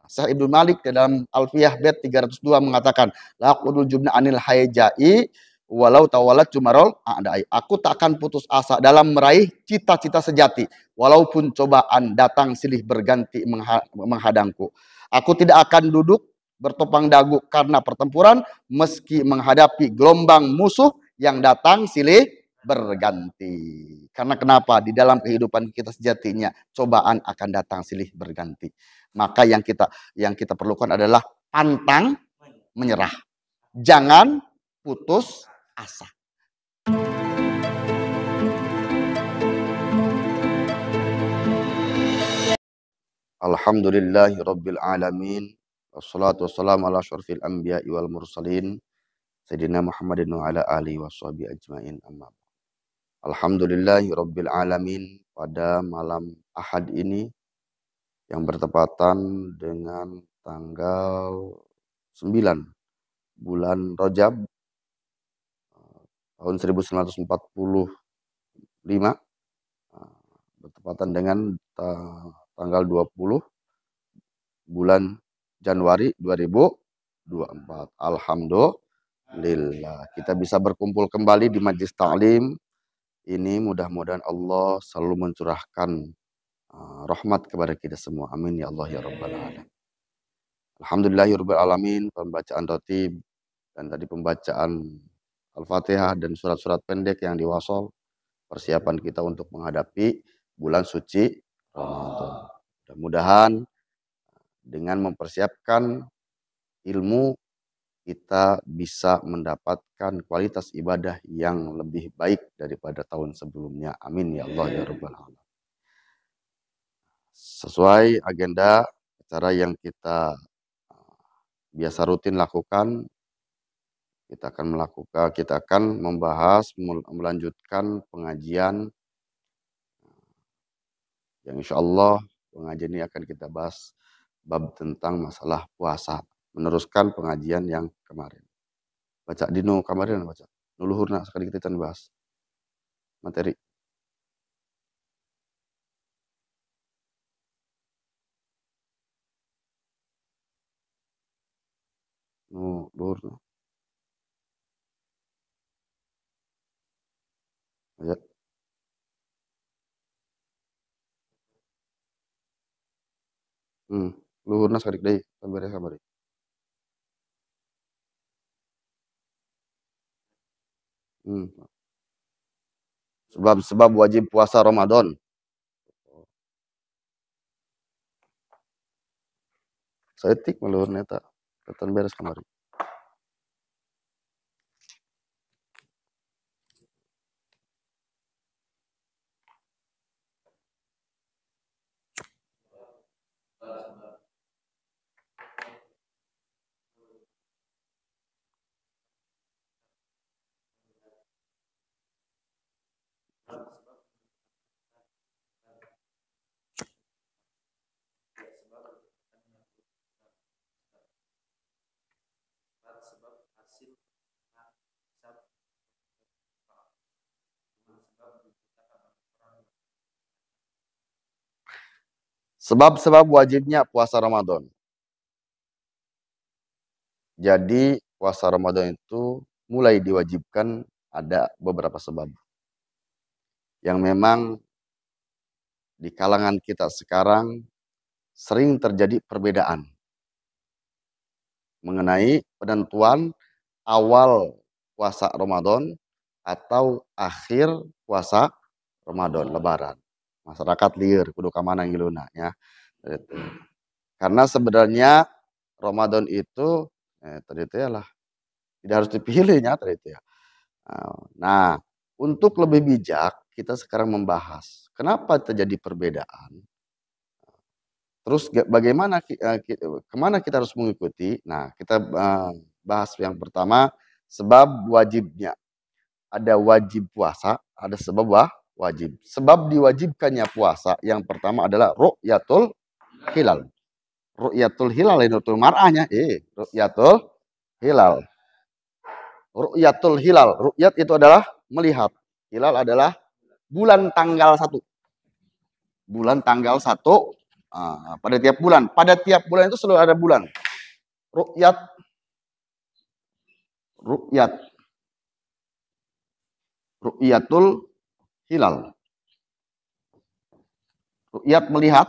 Syekh Ibnu Malik dalam Alfiyah bait 302 mengatakan, la qudul jubna anil haijai walau tawalat jumarol a'dai. Aku tak akan putus asa dalam meraih cita-cita sejati walaupun cobaan datang silih berganti menghadangku. Aku tidak akan duduk bertopang dagu karena pertempuran meski menghadapi gelombang musuh yang datang silih berganti. Karena kenapa? Di dalam kehidupan kita sejatinya cobaan akan datang silih berganti. Maka yang kita perlukan adalah pantang menyerah. Jangan putus asa. Alhamdulillahirabbil alamin. Wassalatu wassalamu ala asyrofil anbiya'i wal mursalin. Sayyidina Muhammadin wa ala alihi washabihi ajmain. Amma. Alhamdulillahirabbil alamin. Pada malam Ahad ini yang bertepatan dengan tanggal 9 bulan Rajab tahun 1945, bertepatan dengan tanggal 20 bulan Januari 2024. Alhamdulillah kita bisa berkumpul kembali di majlis ta'lim ini. Mudah-mudahan Allah selalu mencurahkan rahmat kepada kita semua. Amin ya Allah ya Rabbal alamin. Alhamdulillahirabbil alamin. Pembacaan ratib dan tadi pembacaan Al-Fatihah dan surat-surat pendek yang diwasal, persiapan kita untuk menghadapi bulan suci Ramadan. Mudah-mudahan dengan mempersiapkan ilmu kita bisa mendapatkan kualitas ibadah yang lebih baik daripada tahun sebelumnya. Amin ya Allah ya Rabbal alamin. Sesuai agenda acara yang kita biasa rutin lakukan, kita akan membahas, melanjutkan pengajian yang insya Allah pengajian ini akan kita bahas bab tentang masalah puasa, meneruskan pengajian yang kemarin. Baca dino kemarin baca. Nuluhurna sekali kita bahas materi. Luhurna. Ya. Luhurna sekali deui beres kamari. Sebab wajib puasa Ramadan. Saeutik meluhurna eta. Ketan beres kamari. Sebab-sebab wajibnya puasa Ramadan. Jadi puasa Ramadan itu mulai diwajibkan ada beberapa sebab. Yang memang di kalangan kita sekarang sering terjadi perbedaan mengenai penentuan awal puasa Ramadan atau akhir puasa Ramadan, Lebaran. Masyarakat lieur kudu ka mana ngiluna ya. Karena sebenarnya Ramadan itu tadi itu lah tidak harus dipilihnya tadi itu ya. Nah, untuk lebih bijak kita sekarang membahas kenapa terjadi perbedaan. Terus bagaimana kemana kita harus mengikuti? Nah, kita bahas yang pertama sebab wajibnya. Ada wajib puasa, ada sebab wajib. Sebab diwajibkannya puasa yang pertama adalah ru'yatul hilal. Ru'yatul hilal itu mar'ahnya. Ru'yatul hilal. Ru'yatul hilal. Ru'yat itu adalah melihat. Hilal adalah bulan tanggal 1. Bulan tanggal 1 Pada tiap bulan. Pada tiap bulan itu selalu ada bulan. Ru'yatul hilal. Ru'yat melihat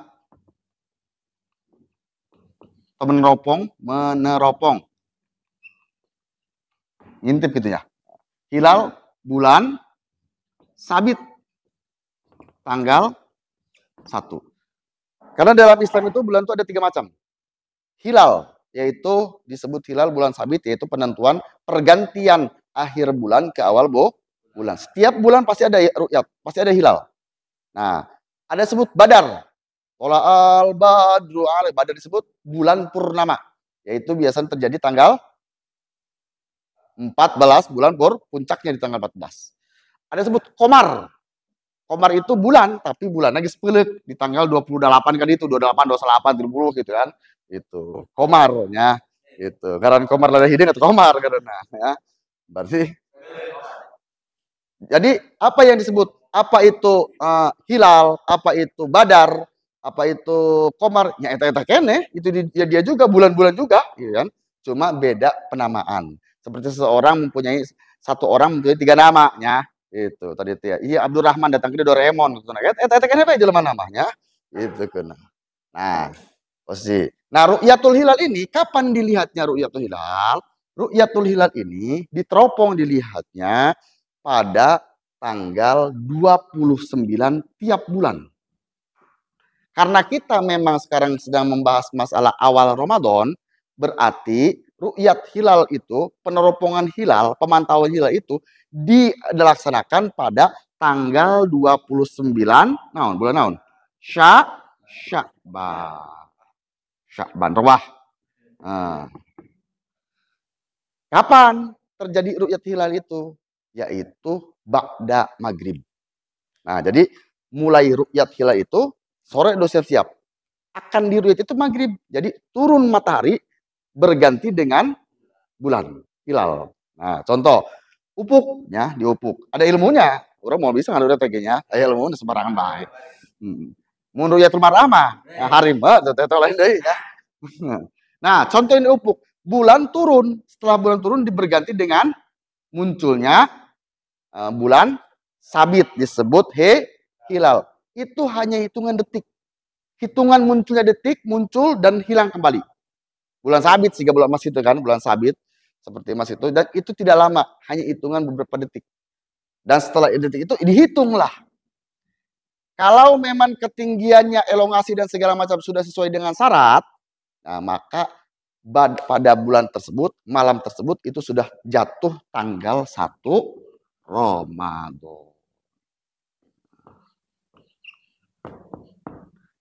atau meneropong. Ngintip gitu ya. Hilal, bulan, sabit, tanggal 1. Karena dalam Islam itu bulan itu ada 3 macam. Hilal, yaitu disebut hilal bulan sabit, yaitu penentuan pergantian akhir bulan ke awal bulan. Setiap bulan pasti ada ru'yat, pasti ada hilal. Nah, ada disebut badar. Tola al-badru alaih. Badar disebut bulan purnama, yaitu biasanya terjadi tanggal 14 bulan puncaknya di tanggal 14. Ada disebut komar. Komar itu bulan, tapi bulan lagi sepelik di tanggal 28 kan itu, 28, 28, 30 gitu kan. Itu komarnya itu. Karena komar lada hiding atau komar karena ya. Berarti jadi apa yang disebut? Apa itu hilal, apa itu badar, apa itu komar? Ya eta kene, itu dia juga bulan-bulan juga, gitu kan. Cuma beda penamaan. Seperti satu orang mempunyai 3 namanya. Itu tadi ya. Iya Abdurrahman datang ke Doraemon gitu. Eta kene apa jelema namanya? Itu kan. Nah, posisi. Nah, ru'yatul hilal ini kapan dilihatnya ru'yatul hilal? Ru'yatul hilal ini diteropong dilihatnya pada tanggal 29 tiap bulan. Karena kita memang sekarang sedang membahas masalah awal Ramadan, berarti ru'yat hilal itu, peneropongan hilal, pemantauan hilal itu dilaksanakan pada tanggal 29 bulan naon? Sya'ban. Rawah. Kapan terjadi ru'yat hilal itu? Yaitu ba'da maghrib. Nah, jadi mulai ru'yat hilal itu sore udah siap-siap. Akan diru'yat itu maghrib. Jadi turun matahari berganti dengan bulan hilal. Nah, contoh upuknya di upuk. Ada ilmunya. Orang mau bisa nggak ada TG-nya? Ilmu sembarangan baik. Mun ru'yatul mar'amah, harim teh lain deui ya. Nah, contoh ini upuk. Bulan turun. Setelah bulan turun berganti dengan munculnya bulan sabit disebut hilal. Itu hanya hitungan detik. Hitungan munculnya detik, muncul dan hilang kembali. Bulan sabit, 3 bulan emas itu kan, bulan sabit seperti emas itu, dan itu tidak lama, hanya hitungan beberapa detik. Dan setelah detik itu dihitunglah. Kalau memang ketinggiannya, elongasi dan segala macam sudah sesuai dengan syarat, nah maka pada bulan tersebut, malam tersebut itu sudah jatuh tanggal 1 Ramadan.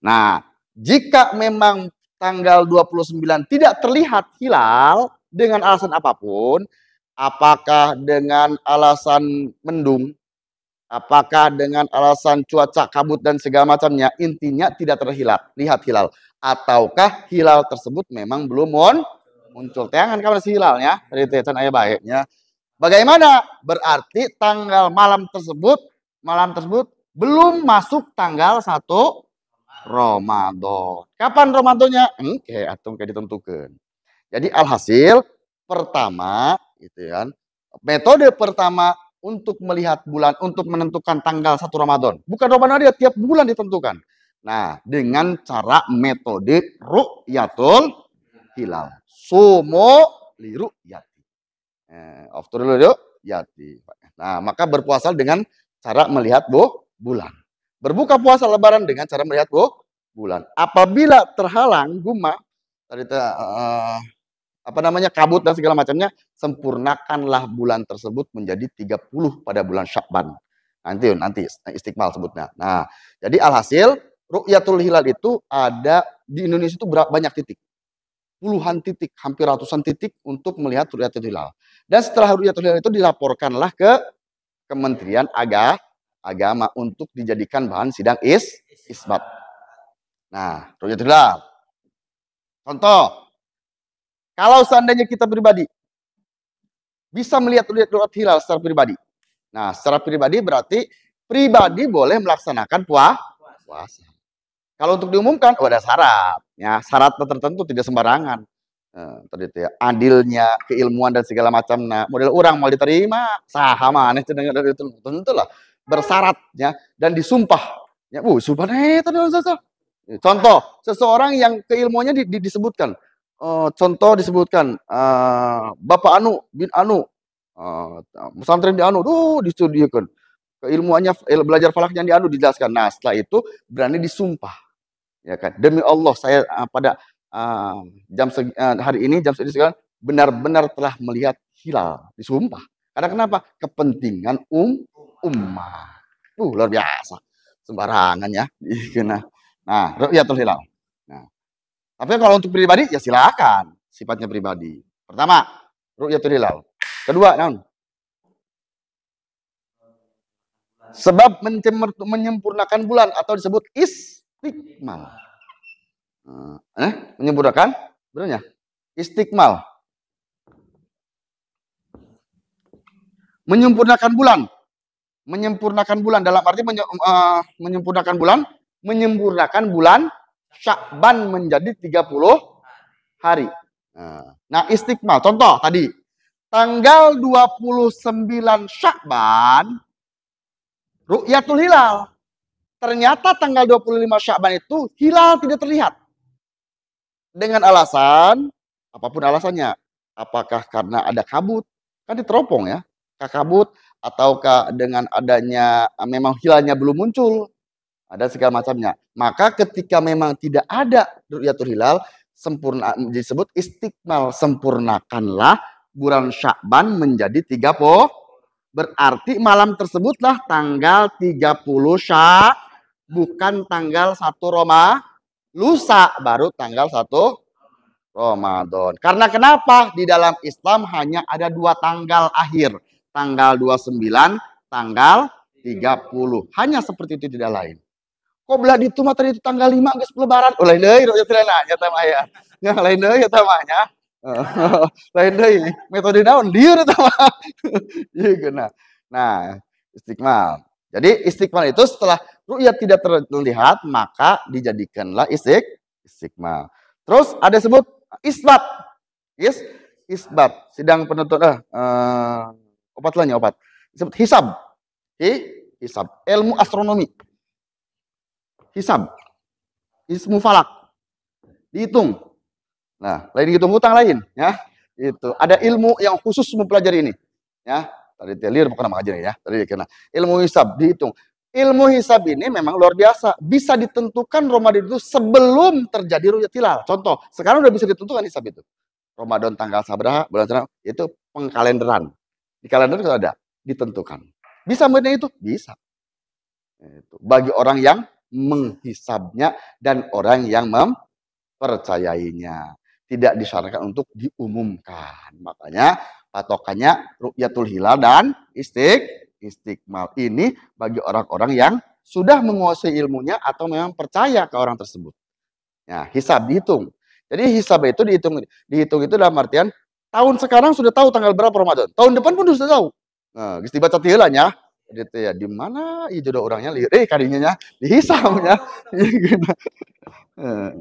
Nah, jika memang tanggal 29 tidak terlihat hilal dengan alasan apapun, apakah dengan alasan mendung, apakah dengan alasan cuaca kabut dan segala macamnya, intinya tidak terlihat hilal. Ataukah hilal tersebut memang belum muncul. Tangan kamu si hilalnya, dari tetan ayah baiknya. Bagaimana? Berarti tanggal malam tersebut belum masuk tanggal 1 Ramadan. Kapan Ramadannya? Kayak ditentukan. Jadi alhasil pertama, gitu kan. Metode pertama untuk melihat bulan, untuk menentukan tanggal 1 Ramadan. Bukan Ramadan dia tiap bulan ditentukan. Nah, dengan cara metode ru'yatul hilal. Sumo li ru'yati. Off dulu yati. Nah, maka berpuasa dengan cara melihat bulan. Berbuka puasa lebaran dengan cara melihat bulan. Apabila terhalang guma kabut dan segala macamnya, sempurnakanlah bulan tersebut menjadi 30 pada bulan Sya'ban. Nanti istiqmal sebutnya. Nah, jadi alhasil ru'yatul hilal itu ada di Indonesia itu banyak titik. Puluhan titik, hampir ratusan titik untuk melihat ru'yatul hilal. Dan setelah ru'yatul hilal itu dilaporkanlah ke Kementerian Agama untuk dijadikan bahan sidang isbat. Nah, ru'yatul hilal. Contoh, kalau seandainya kita pribadi bisa melihat ru'yatul hilal secara pribadi. Nah, secara pribadi berarti pribadi boleh melaksanakan puasa. Kalau untuk diumumkan, ada syarat. Ya, syarat tertentu tidak sembarangan. Tadi itu ya, adilnya, keilmuan dan segala macam. Nah, model orang mau diterima, sahama aneh dengan itu tentulah bersyarat ya dan disumpah. Ya, sumpah contoh, seseorang yang keilmuannya disebutkan. Contoh disebutkan Bapak Anu bin Anu, pesantren di Anu, distudiakan keilmuannya, belajar falaknya di Anu dijelaskan. Nah, setelah itu berani disumpah. Ya kan, demi Allah saya pada hari ini jam segini benar-benar telah melihat hilal, disumpah. Karena kenapa? Kepentingan ummah. Luar biasa. Sembarangan ya. Nah, ru'yatul hilal. Nah, tapi kalau untuk pribadi ya silakan, sifatnya pribadi. Pertama, ru'yatul hilal. Kedua, sebab menyempurnakan bulan atau disebut istikmal. Menyempurnakan sebenarnya istikmal, menyempurnakan bulan dalam arti menyempurnakan bulan Sya'ban menjadi 30 hari. Nah, istikmal contoh tadi tanggal 29 Sya'ban ru'yatul hilal. Ternyata tanggal 25 Sya'ban itu hilal tidak terlihat. Dengan alasan, apapun alasannya. Apakah karena ada kabut? Kan diteropong ya. Kabut, ataukah dengan adanya memang hilalnya belum muncul. Ada segala macamnya. Maka ketika memang tidak ada ru'yatul hilal, sempurna disebut istikmal. Sempurnakanlah bulan Sya'ban menjadi 30. Berarti malam tersebutlah tanggal 30 Sya'ban. Bukan tanggal 1 lusa baru tanggal 1 Ramadan. Karena kenapa? Di dalam Islam hanya ada 2 tanggal akhir. Tanggal 29, tanggal 30. Hanya seperti itu, tidak lain. Kok belah itu materi itu tanggal 5 geus lebaran. Lain deui nya tamanya. Ya lain deui ya tamanya. Lain deui. Metode naon? Lieur eta mah. Ieu Nah, istikmal. Jadi istikmal itu setelah ru'yat tidak terlihat, maka dijadikanlah istikmal. Terus ada sebut isbat. Isbat. Sidang penuntut opat lah opat. Disebut hisab. Hisab. Ilmu astronomi. Hisab. Ismu falak. Dihitung. Nah, lain dihitung hutang lain, ya. Itu. Ada ilmu yang khusus mempelajari ini, ya. Tadi telir bukan nama aja ya. Tadi kena ilmu hisab dihitung. Ilmu hisab ini memang luar biasa. Bisa ditentukan Ramadan itu sebelum terjadi ru'yat hilal. Contoh, sekarang udah bisa ditentukan hisab itu. Ramadan tanggal sabraha, bulan sabraha, itu pengkalenderan. Di kalender itu ada, ditentukan. Bisa benar itu? Bisa. Itu. Bagi orang yang menghisabnya dan orang yang mempercayainya. Tidak disyaratkan untuk diumumkan. Makanya patokannya ru'yatul hilal dan istikmal. Ini bagi orang-orang yang sudah menguasai ilmunya atau memang percaya ke orang tersebut. Ya, hisab dihitung. Jadi hisab itu dihitung itu dalam artian tahun sekarang sudah tahu tanggal berapa Ramadan. Tahun depan pun sudah tahu. Nah, geus dibaca teh heula nya. Gitu ya, di mana ieu jodoh orangnya lieur kadinya nya dihisabnya.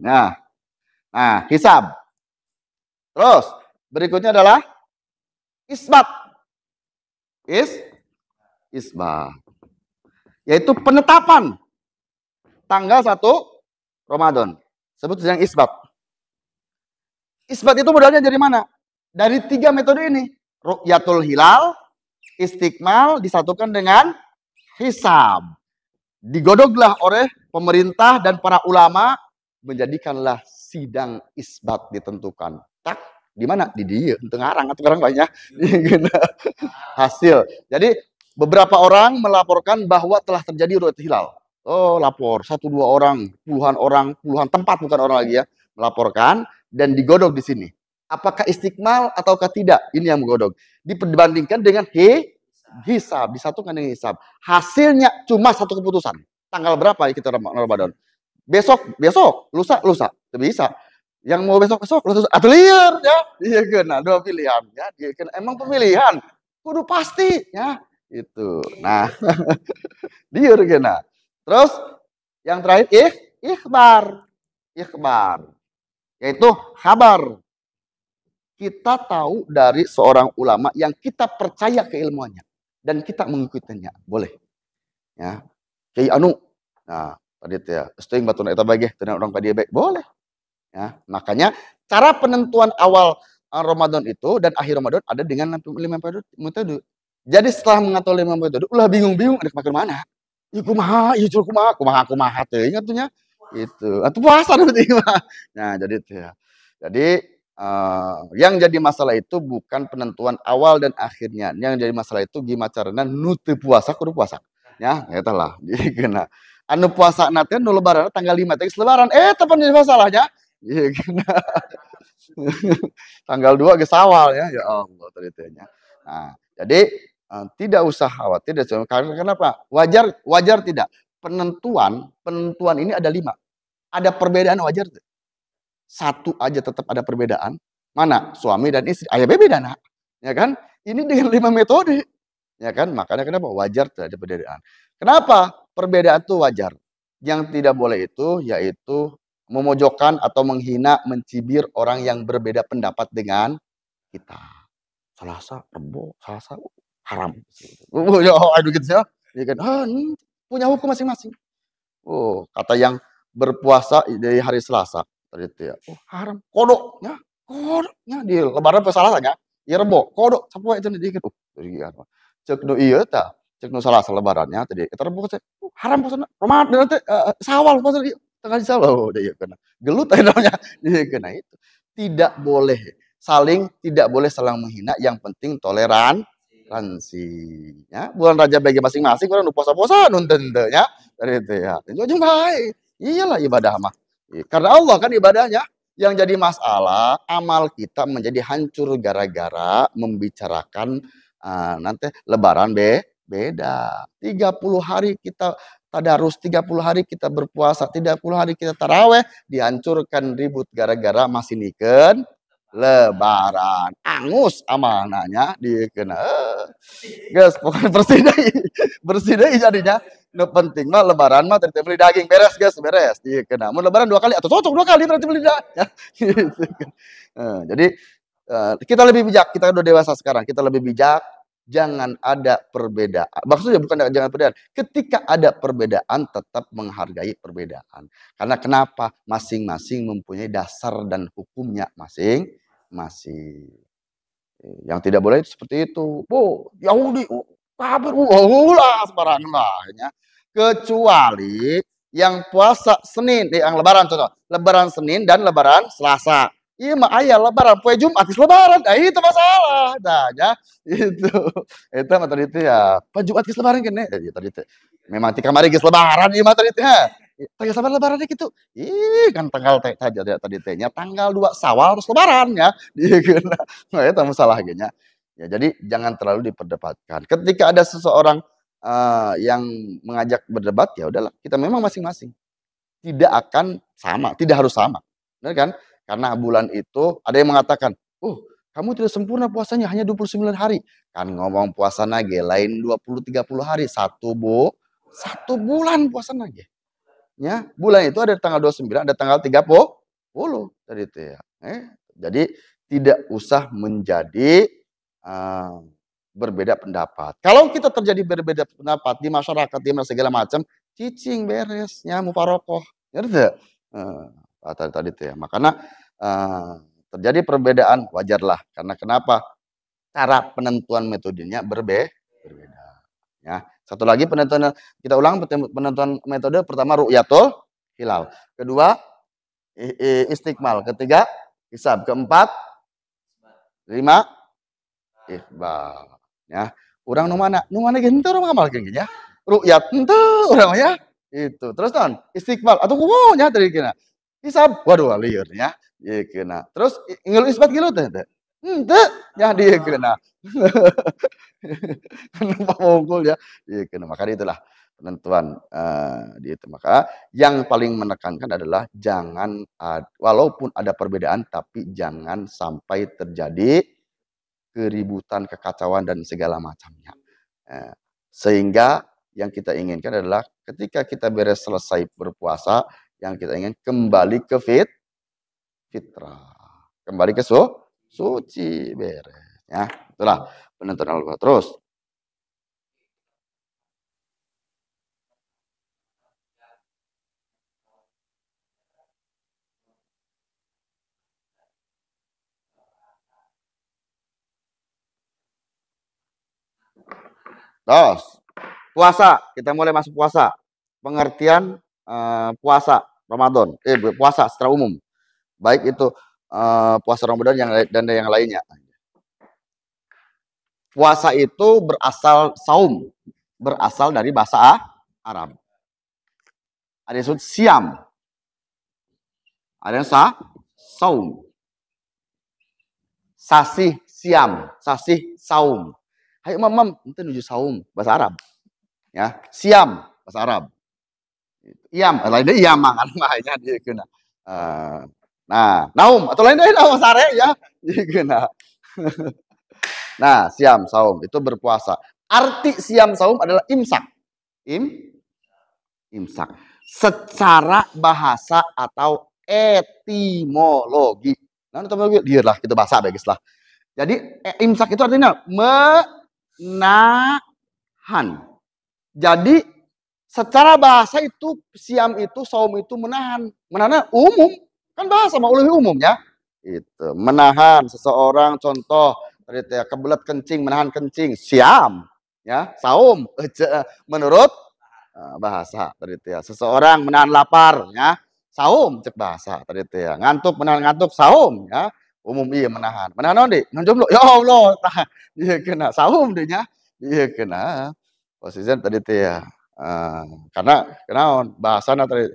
Nah, hisab. Terus berikutnya adalah isbat. Isbat. Yaitu penetapan tanggal 1 Ramadan. Sebut yang isbat. Isbat itu modalnya dari mana? Dari 3 metode ini. Ru'yatul hilal, istikmal disatukan dengan hisab. Digodoglah oleh pemerintah dan para ulama, menjadikanlah sidang isbat ditentukan. Tak di mana? Di dia, tengarang atau orang banyak. Hasil. Jadi beberapa orang melaporkan bahwa telah terjadi ru'yatul hilal. Oh, lapor 1-2 orang, puluhan tempat bukan orang lagi ya, melaporkan dan digodog di sini. Apakah istikmal ataukah tidak? Ini yang menggodog. Dibandingkan dengan hisab, disatukan dengan hisab. Hasilnya cuma satu keputusan. Tanggal berapa kita Ramadan? Besok, lusa. Tidak bisa. Yang mau besok, atau liar ya. Iya kena 2 pilihan ya. Dia kena emang pemilihan. Kudu pasti ya. Itu. Nah, liar kena. Terus yang terakhir ikhbar. Ikhbar. Yaitu kabar. Kita tahu dari seorang ulama yang kita percaya keilmuannya dan kita mengikutinya, boleh. Ya, Kiai anu, nah tadi ya, setuing batuna eta bage, tenan orang kadieu baik, boleh. Ya, makanya cara penentuan awal Ramadan itu dan akhir Ramadan ada dengan 5 metode. Jadi setelah mengatur 5 metode, ulah bingung-bingung ada makan mana. Ieu kumaha, ieu kumaha, kumaha teh ingat tuh nya. Itu. Atuh puasa berarti mah. Nah, jadi itu ya. Jadi yang jadi masalah itu bukan penentuan awal dan akhirnya. Yang jadi masalah itu gimana caranya nu teu puasa kudu puasa. Ya, eta lah. Jadi kena anu puasa teh nu lebaran tanggal 5 teh lebaran. Tepan jadi masalahnya. Iya kena. Tanggal 2 ge sawal ya. Ya Allah tadi teh nya. Nah, jadi tidak usah khawatir karena kenapa? Wajar tidak. Penentuan ini ada 5. Ada perbedaan wajar tuh. Satu aja tetap ada perbedaan. Mana? Suami dan istri. Ayah beda nak. Ya kan? Ini dengan 5 metode. Ya kan? Makanya kenapa? Wajar tidak ada perbedaan. Kenapa? Perbedaan itu wajar. Yang tidak boleh itu yaitu memojokkan atau menghina, mencibir orang yang berbeda pendapat dengan kita. Selasa, Rebo, Selasa, haram. Aduh gitu ya. Ya kan? Punya hukum masing-masing. Kata yang berpuasa dari hari Selasa tadi itu ya. Haram. Kodoknya di lebaran pas Selasanya. Ya Rebo, kodok sapoe cenah dikeun. Jadi cek nu ieu tah, cek nu Selasa lebarannya tadi eta Rebo haram puasana. Ramadan teh Sawal puasa ieu. Tanggal Sawal ieu kana. Gelut aya namanya. Nah itu. Tidak boleh tidak boleh saling menghina, yang penting toleransi. Ya, bulan Rajab bagi masing-masing orang nu puasa-puasa nun teu nya. Dari itu ya. Ujung baik. Iyalah ibadah mah. Karena Allah kan ibadahnya. Yang jadi masalah, amal kita menjadi hancur gara-gara membicarakan nanti lebaran beda. 30 hari kita tadarus, 30 hari kita berpuasa, 30 hari kita taraweh, dihancurkan ribut gara-gara masih niken lebaran. Angus amanahnya dikena. Guys, pokoknya bersih deui jadinya. Nu penting mah lebaran mah terus beli daging beres guys, beres. Dikena. Mun lebaran 2 kali atau cocok 2 kali berarti beli ya. Gitu kan. Jadi kita lebih bijak, kita udah dewasa sekarang, kita lebih bijak. Jangan ada perbedaan. Maksudnya bukan jangan perbedaan. Ketika ada perbedaan, tetap menghargai perbedaan. Karena kenapa? Masing-masing mempunyai dasar dan hukumnya masing-masing. Yang tidak boleh seperti itu. Yahudi, kafir, lah sembarangan lah. Kecuali yang puasa Senin, yang lebaran contoh. Lebaran Senin dan lebaran Selasa. Iya mah ayah lebaran, poe Jumat is lebaran. Nah, itu masalah. Nah, ya, itu. Itu mah tadi itu ya. Poe Jumat is lebaran kan ya. Tadi itu. Memang ti kamari geus lebaran ieu mah tadi itu ya. Tanggal sabar lebaran gitu. Kan tanggal tadi tehnya tanggal 2 Sawal terus lebaran ya. Nah, itu masalah gini. Ya, jadi jangan terlalu diperdebatkan. Ketika ada seseorang yang mengajak berdebat, ya udahlah, kita memang masing-masing. Tidak akan sama, tidak harus sama. Benar kan? Karena bulan itu ada yang mengatakan, kamu tidak sempurna puasanya hanya 29 hari. Kan ngomong puasa nage lain 20-30 hari, satu bulan puasa nage. Ya, bulan itu ada tanggal 29, ada tanggal 30 tadi itu ya. Jadi tidak usah menjadi berbeda pendapat. Kalau kita terjadi berbeda pendapat di masyarakat, di segala macam, cicing beresnya mufarokoh. Ngerti? Tadi itu ya. Makanya terjadi perbedaan wajarlah. Karena kenapa? Cara penentuan metodenya berbeda. Ya. Satu lagi penentuan, kita ulang penentuan metode pertama ru'yatul hilal. Kedua istikmal. Ketiga hisab. Keempat 5 ikhbar. Ya. Urang nu mana gitu urang ngamal gini ya. Ru'yat henteu urang ya. Itu. Terus non istiqbal atau kumonya tadi kena. Hisab. Waduh lieur nya. Ieu kena. Terus ngelu isbat gilu teh. Henteu nya dieu kena. Numpak wungkul ya. Ieu kena. Maka itulah penentuan di itu. Maka yang paling menekankan adalah jangan walaupun ada perbedaan tapi jangan sampai terjadi keributan, kekacauan dan segala macamnya. Sehingga yang kita inginkan adalah ketika kita selesai berpuasa, Yang kita ingin kembali ke fitrah. Kembali ke suci, beres. Ya, itulah penentuan Allah. Terus. Terus. Puasa. Kita mulai masuk puasa. Pengertian puasa Ramadan. Puasa secara umum. Baik itu puasa Ramadan dan yang lainnya. Puasa itu berasal saum, berasal dari bahasa Arab. Ada yang disebut siam, ada yang saum, sasih siam, sasih saum. Hai mam, itu menuju saum bahasa Arab. Ya, siam bahasa Arab. Iam, lainnya iam mangan mahnya dia kena. Nah, naum atau lainnya naum sare ya, dia kena. Nah, siam saum itu berpuasa. Arti siam saum adalah imsak. Imsak. Secara bahasa atau etimologi. Nah, etimologi dialah kita bahasa bagus lah. Jadi imsak itu artinya menahan. Jadi secara bahasa itu siam itu saum itu menahan. Menahan umum. Kan bahasa maulwi umum ya. Itu menahan seseorang, contoh kebelet kencing, menahan kencing, siam ya, saum menurut bahasa tadi itu ya. Seseorang menahan lapar ya, saum cek bahasa tadi itu ya. Ngantuk, menahan ngantuk, saum ya. Umum iya menahan. Menahan onde? Menahan jomblo. Ya Allah, dia kena saum deh nya. Dia kena. Posisinya tadi itu ya. Karena bahasana tadi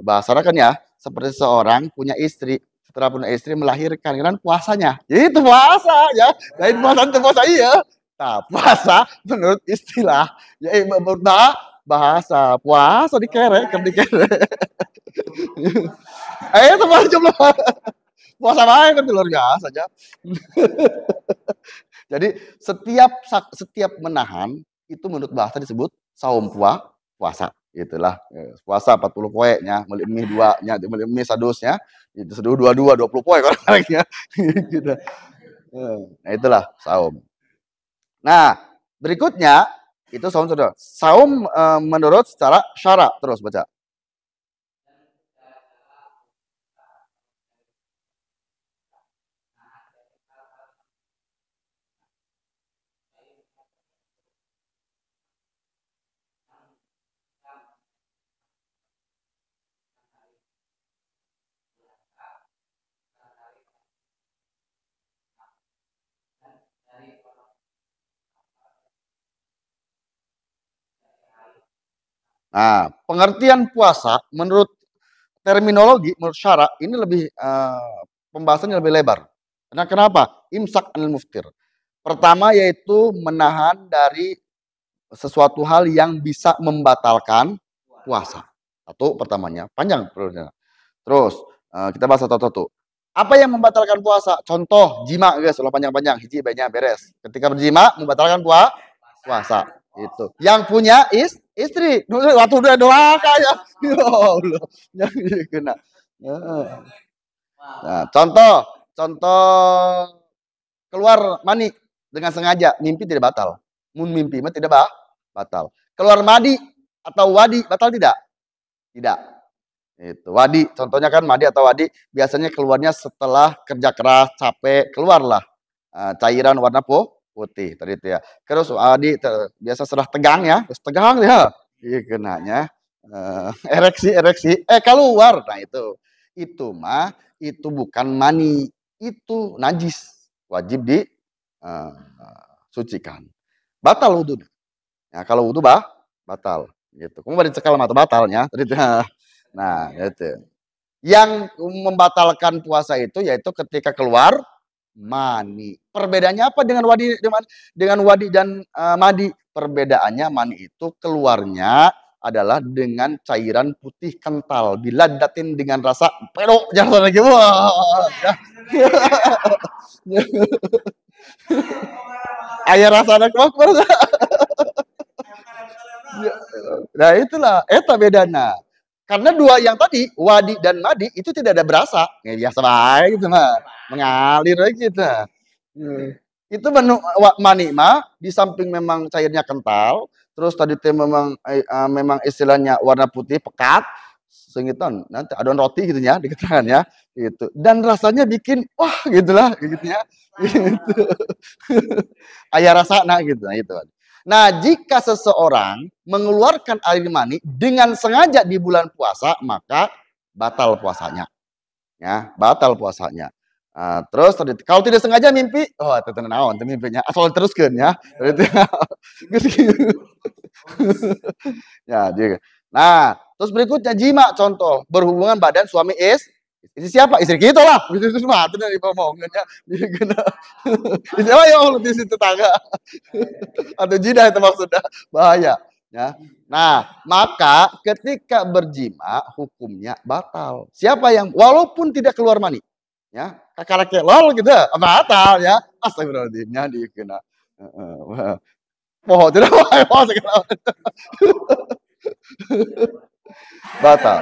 bahasana kan ya seperti seorang punya istri, setelah punya istri melahirkan kan puasanya. Itu puasa ya. Lain puasa itu puasa iya. Nah, puasa menurut istilah ya menurut bahasa puasa dikerek kan dikerek. Itu puasa jomblo. Puasa main kan luar biasa aja. Jadi setiap menahan itu menurut bahasa disebut saum puasa. Itulah puasa 40 poeknya, meli mie 2-nya, meli mie sadusnya, itu seduh 22 20 poek orangnya. Gitu. Nah, itulah saum. Nah, berikutnya itu saum sudah. Saum menurut secara syara, terus baca. Nah, pengertian puasa menurut terminologi, menurut syara ini lebih pembahasannya lebih lebar. Karena kenapa? Imsak anil muftir. Pertama yaitu menahan dari sesuatu hal yang bisa membatalkan puasa. Satu pertamanya, panjang perlunya. Terus kita bahas satu-satu. Apa yang membatalkan puasa? Contoh jima guys, kalau panjang-panjang hiji banyak beres. Ketika berjima membatalkan puasa. Itu. Yang punya istri. Waktu udah doa kayak ya Allah. Yang kena. Nah, contoh keluar mani dengan sengaja, mimpi tidak batal. Mun mimpi mah tidak batal. Keluar madi atau wadi batal tidak? Tidak. Itu wadi, contohnya kan madi atau wadi biasanya keluarnya setelah kerja keras, capek, keluarlah cairan warna putih tadi itu ya. Terus wadi biasa setelah tegang ya, terus tegang ya. Iya kenanya ereksi keluar. Nah itu mah itu bukan mani, itu najis, wajib di sucikan. Batal wudhu. Ya, kalau wudhu batal gitu. Kamu bari cekal mata batalnya tadi. Nah, itu. Yang membatalkan puasa itu yaitu ketika keluar mani. Perbedaannya apa dengan wadi dan madi? Perbedaannya mani itu keluarnya adalah dengan cairan putih kental, diladatin dengan rasa pedok, jangan lagi wah. Ayah rasanya kok. Nah itulah eta bedana. Karena dua yang tadi, wadi dan madi itu tidak ada berasa. Ya biasa baik gitu mah. Mengalir aja kita. Itu mani mah di samping memang cairnya kental, terus tadi teh memang istilahnya warna putih pekat, sengitan nanti adon roti gitu ya di keterangan ya gitu. Dan rasanya bikin wah gitulah gitu ya. Gitu. Ayah rasa nah gitu nah itu. Nah, jika seseorang mengeluarkan air mani dengan sengaja di bulan puasa, maka batal puasanya. Ya, batal puasanya. Terus kalau tidak sengaja mimpi, oh itu naon itu mimpinya. Asal teruskan ya. Ya, nah, terus berikutnya jima contoh berhubungan badan suami istri siapa? Istri kita lah. Itu mah itu dari ngomongnya. Istri siapa yang di situ tetangga? Atau jidah itu maksudnya bahaya. Ya. Nah, maka ketika berjima hukumnya batal. Siapa yang walaupun tidak keluar mani, ya kakak lol gitu, batal ya. Astagfirullahaladzim, ya dikena. Pohon tidak batal.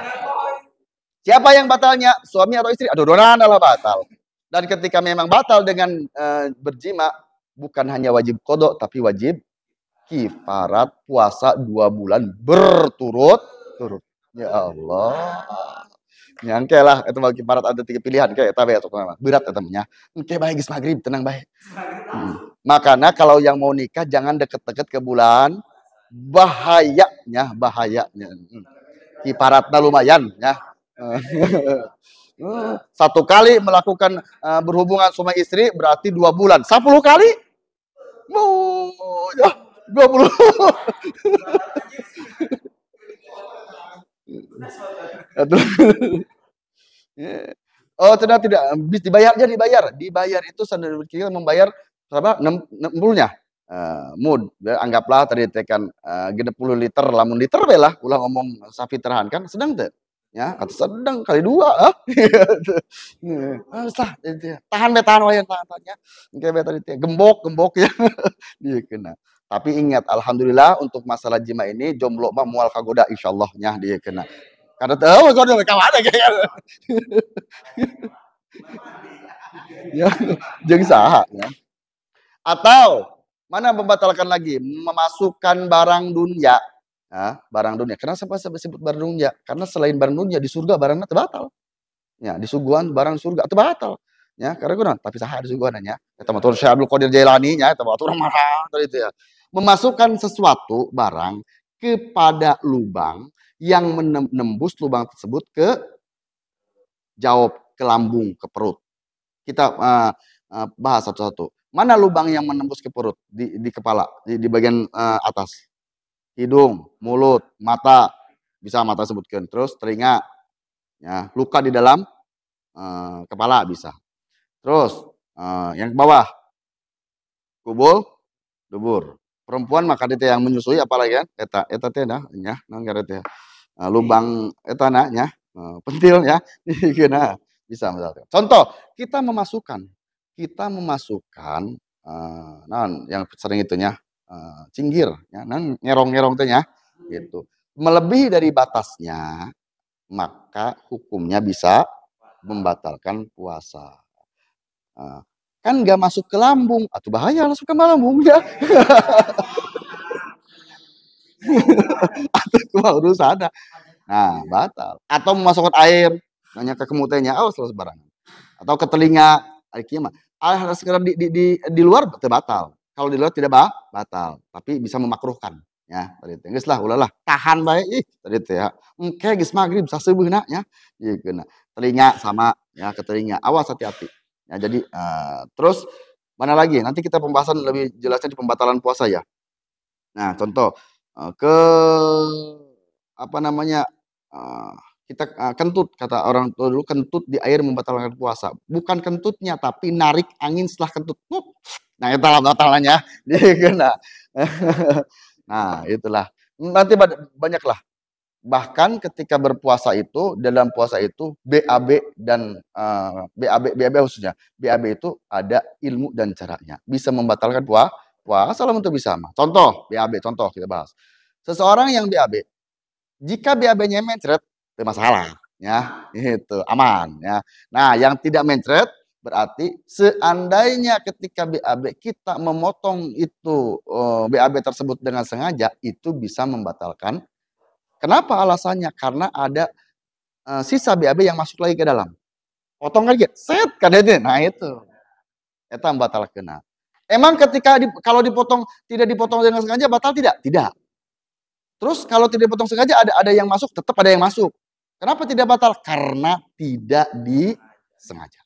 Siapa yang batalnya? Suami atau istri? Aduh, donan adalah batal. Dan ketika memang batal dengan berjima, bukan hanya wajib kodok, tapi wajib kifarat puasa 2 bulan berturut-turut. Ya Allah. Nyangke lah, itu bagi kifarat ada 3 pilihan kayak eta atau berat eta nya. Engke bae geus maghrib tenang bae. Makanya kalau yang mau nikah jangan deket-deket ke bulan bahayanya. Kifaratnya lumayan ya. Satu kali melakukan berhubungan sama istri berarti 2 bulan. 10 kali? Ya, 20. Oh, tidak. Dibayar itu kita membayar berapa? 60-nya. Mud, anggaplah tadi tekan 60 liter, lamun liter lah, ulah ngomong sapi terahan kan sedang teh. Ya, atau sedang kali 2 tahan wae tahannya. Engke tadi teh gembok ya. Dia kena. Tapi ingat, alhamdulillah untuk masalah jima ini jomblo mah moal kagoda insyaallah nya dia kena. Karena tahu kok udah kawan kayak. Ya, jeung saha ya. Atau mana membatalkan lagi? Memasukkan barang dunia. Ya, barang dunia. Kenapa sebut barang dunia? Karena selain barang dunia di surga barangnya terbatal. Ya, di suguhan barang surga itu batal. Ya, karena gue tapi saha di suguhannya. Eta mah Syekh Abdul Qadir Jailani nya eta mah urang mahal tadi itu ya. Memasukkan sesuatu barang kepada lubang yang menembus lubang tersebut ke lambung, ke perut. Kita bahas satu-satu. Mana lubang yang menembus ke perut di kepala, di bagian atas? Hidung, mulut, mata, bisa mata sebutkan. Terus telinga, ya, luka di dalam kepala bisa. Terus yang ke bawah, dubur. Perempuan maka dia yang menyusui apalagi kan? Eta teh dah, ya, nanggar teh. Lubang eta nya, pentil ya, nah, bisa misalnya. Contoh, kita memasukkan yang sering itunya cinggir ya, ngerong teh ya gitu. Melebihi dari batasnya maka hukumnya bisa membatalkan puasa. Kan nggak masuk ke lambung, atau bahaya masuk ke lambung ya. Atau urus ada. Nah, batal. Atau memasukkan air, nanya ke kemutenya, terus barang. Atau ke telinga, mah. Sekedar di luar batal. Kalau di luar tidak batal, tapi bisa memakruhkan. Ya, tadi geus lah, ulah tahan bae tadi teh ya. Engke geus magrib sasebeuna nya. Ieu telinga sama ya ke telinga. Awas hati-hati. Ya, jadi terus mana lagi? Nanti kita pembahasan lebih jelasnya di pembatalan puasa ya. Nah, contoh ke apa namanya? Kita kentut, kata orang tua dulu, kentut di air membatalkan puasa. Bukan kentutnya, tapi narik angin setelah kentut. Nah, itulah batalnya. Nah, itulah. Nanti banyaklah. Bahkan ketika berpuasa itu, dalam puasa itu BAB dan BAB khususnya. BAB itu ada ilmu dan caranya. Bisa membatalkan puasa untuk bisa. Contoh BAB, contoh kita bahas. Seseorang yang BAB, jika BAB-nya mencret, Itu masalah ya, itu aman ya. Nah, yang tidak mencret berarti seandainya ketika BAB kita memotong itu BAB tersebut dengan sengaja, itu bisa membatalkan. Kenapa alasannya? Karena ada sisa BAB yang masuk lagi ke dalam. Potong lagi, set kan itu. Nah itu batal kena. Emang ketika kalau dipotong tidak dipotong dengan sengaja batal tidak? Tidak. Terus kalau tidak dipotong sengaja ada yang masuk, tetap ada yang masuk. Kenapa tidak batal? Karena tidak disengaja.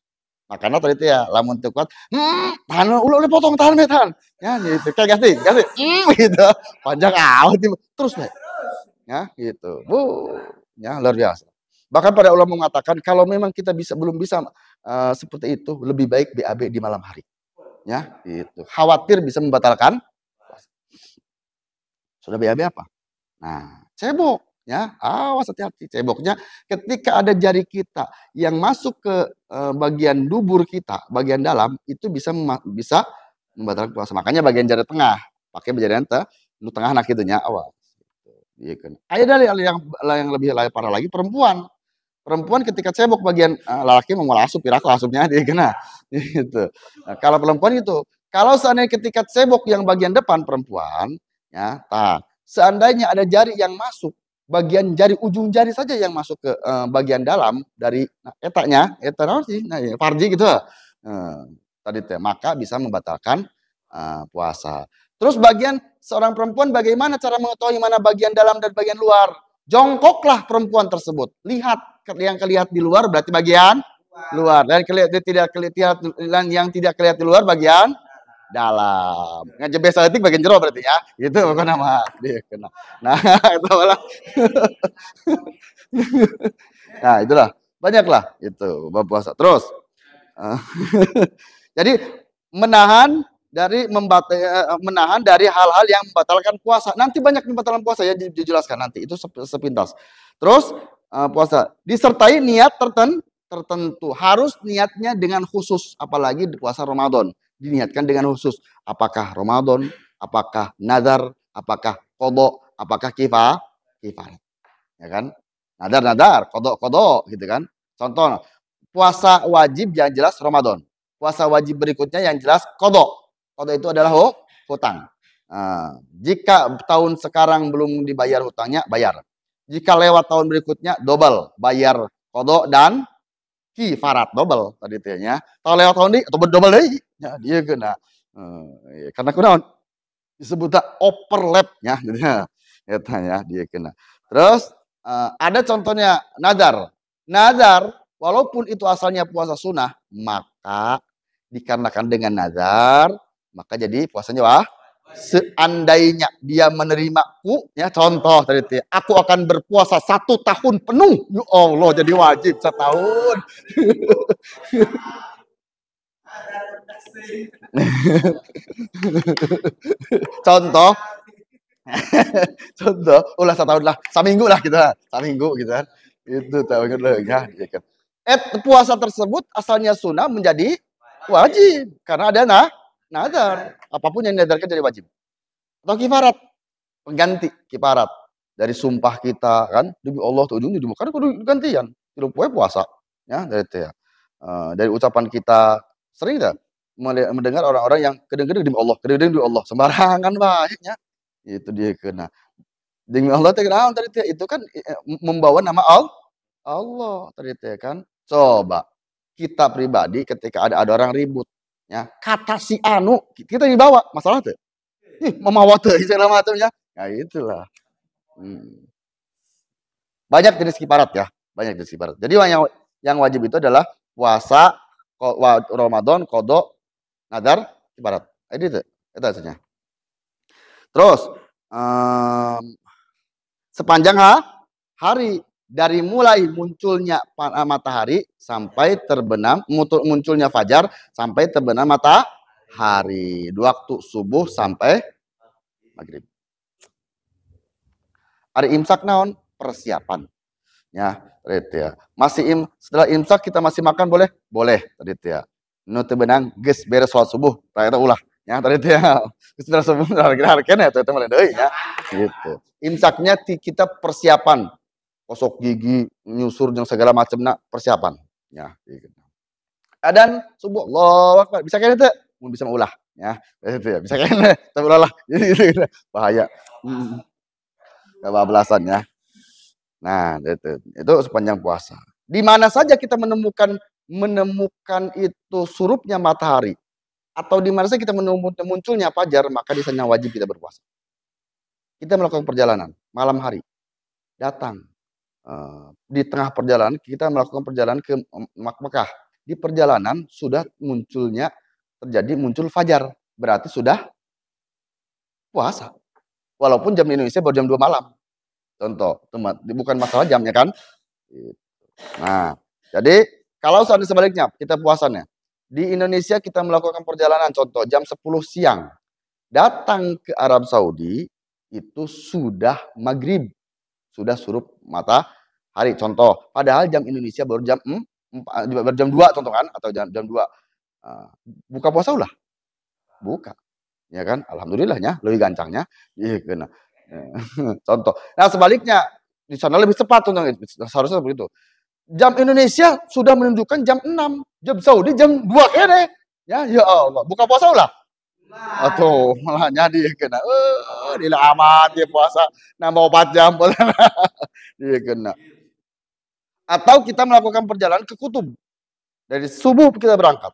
Makanya tadi itu ya lamun teu kuat, tahan ulah potong tahan tahan. Ya gitu. Kayak ganti. Gitu. Panjang amat terus we. Ya gitu. Ya luar biasa. Bahkan para ulama mengatakan kalau memang kita belum bisa seperti itu, lebih baik BAB di malam hari. Ya, gitu. Khawatir bisa membatalkan. Sudah BAB apa? Nah, cebok ya, awas hati-hati. Ceboknya ketika ada jari kita yang masuk ke bagian dubur kita, bagian dalam itu bisa membatalkan puasa. Makanya bagian jari tengah, pakai jari tengah nak itunya awas. Iya kan. Ada dari yang lebih parah lagi perempuan. Perempuan ketika cebok bagian lelaki mau asup asupnya dia kena gitu. Nah, kalau perempuan itu, kalau seandainya ketika cebok yang bagian depan perempuan ya, seandainya ada jari yang masuk, bagian jari ujung jari saja yang masuk ke bagian dalam dari etaknya, sih, farji gitu. Tadi teh, maka bisa membatalkan puasa. Terus bagian seorang perempuan bagaimana cara mengetahui mana bagian dalam dan bagian luar? Jongkoklah perempuan tersebut. Lihat yang kelihatan di luar berarti bagian luar, dan yang tidak kelihatan di luar bagian dalam. Ngejebes saeutik bagian jero berarti ya. Gitu bukan nama dia kena. Nah, itu malah. Nah, itulah. Banyaklah itu berpuasa. Terus jadi menahan dari hal-hal yang membatalkan puasa. Nanti banyak membatalkan puasa ya dijelaskan nanti. Itu sepintas. Terus puasa disertai niat tertentu. Harus niatnya dengan khusus, apalagi di puasa Ramadan. Diniatkan dengan khusus. Apakah Ramadan, apakah nazar, apakah qada, apakah kifarat. Ya kan? Nadar, qada gitu kan. Contoh, puasa wajib yang jelas Ramadan. Puasa wajib berikutnya yang jelas qada. Qada itu adalah hutang. Nah, jika tahun sekarang belum dibayar hutangnya, bayar. Jika lewat tahun berikutnya, double. Bayar qada dan kifarat double tadi ya. Kalau lewat tahun ini atau double deui, ya dia kena. Karena kunaon? Disebutnya overlap ya, eta ya dia kena. Terus ada contohnya nazar. Nazar walaupun itu asalnya puasa sunnah, maka dikarenakan dengan nazar, maka jadi puasanya seandainya dia menerimaku, ya contoh tadi itu, aku akan berpuasa 1 tahun penuh, ya Allah jadi wajib setahun. Contoh, ulah 1 tahun lah, saminggu lah gitu, saminggu gitu kan, itu tahu ya. Puasa tersebut asalnya sunnah menjadi wajib karena ada nazar. Apapun yang dinadarkan jadi wajib. Atau kifarat, pengganti kifarat dari sumpah kita kan, demi Allah tuh ujungnya kan kudu gantian. Tidak puasa ya dari itu ya. Dari ucapan kita sering dah mendengar orang-orang yang kedeng-kedeng demi Allah, sembarangan banyak. Itu dia kena. Demi Allah tadi itu kan membawa nama Allah tadi kan. Coba kita pribadi ketika ada orang ribut ya, kata si anu kita dibawa masalah tuh. Memawa tuh segala macamnya. Nah, itulah. Banyak jenis kifarat ya, banyak jenis kifarat. Jadi yang wajib itu adalah puasa Ramadan, qada, nazar, kifarat. Itu asalnya. Terus sepanjang hari dari mulai munculnya matahari sampai terbenam, munculnya fajar sampai terbenam matahari, waktu subuh sampai maghrib. Hari imsak naon? Persiapan. Ya, tadi ya. Setelah imsak kita masih makan boleh? Boleh, tadi ya. Nu teu benang geus beres salat subuh, eta ulah. Ya, tadi ya. Geus beres subuh hareukeun ya eta mah deui ya. Gitu. Imsaknya kita persiapan. kosok gigi, nyusur yang segala macam nak persiapan. Ya, gitu. Dan subuh Allah Akbar. Bisa kan itu? Bisa mengulah ya. Itu ya. Bisa kan? Tapi ulah bahaya. Kebablasan ya. Nah, itu sepanjang puasa. Di mana saja kita menemukan itu surupnya matahari atau di mana saja kita menemukan munculnya fajar, maka di sana wajib kita berpuasa. Kita melakukan perjalanan malam hari, datang di tengah perjalanan kita melakukan perjalanan ke Mekah. Di perjalanan sudah muncul fajar, berarti sudah puasa. Walaupun jam Indonesia baru jam 2 malam. Contoh, bukan masalah jamnya kan. Nah, jadi kalau sebaliknya kita puasanya di Indonesia kita melakukan perjalanan contoh jam 10 siang datang ke Arab Saudi itu sudah maghrib, sudah surup matahari contoh, padahal jam Indonesia baru jam 2 contoh kan, atau jam 2 buka puasa ulah buka ya kan, alhamdulillahnya lebih gancangnya iya kena contoh. Nah sebaliknya di sana lebih cepat contoh, seharusnya begitu. Jam Indonesia sudah menunjukkan jam 6, jam Saudi jam 2 kene. Ya Allah, buka puasa ulah. Atau malah jadi kena. Dila amat dia puasa nambah 4 jam. Dia kena. Atau kita melakukan perjalanan ke kutub. Dari subuh kita berangkat.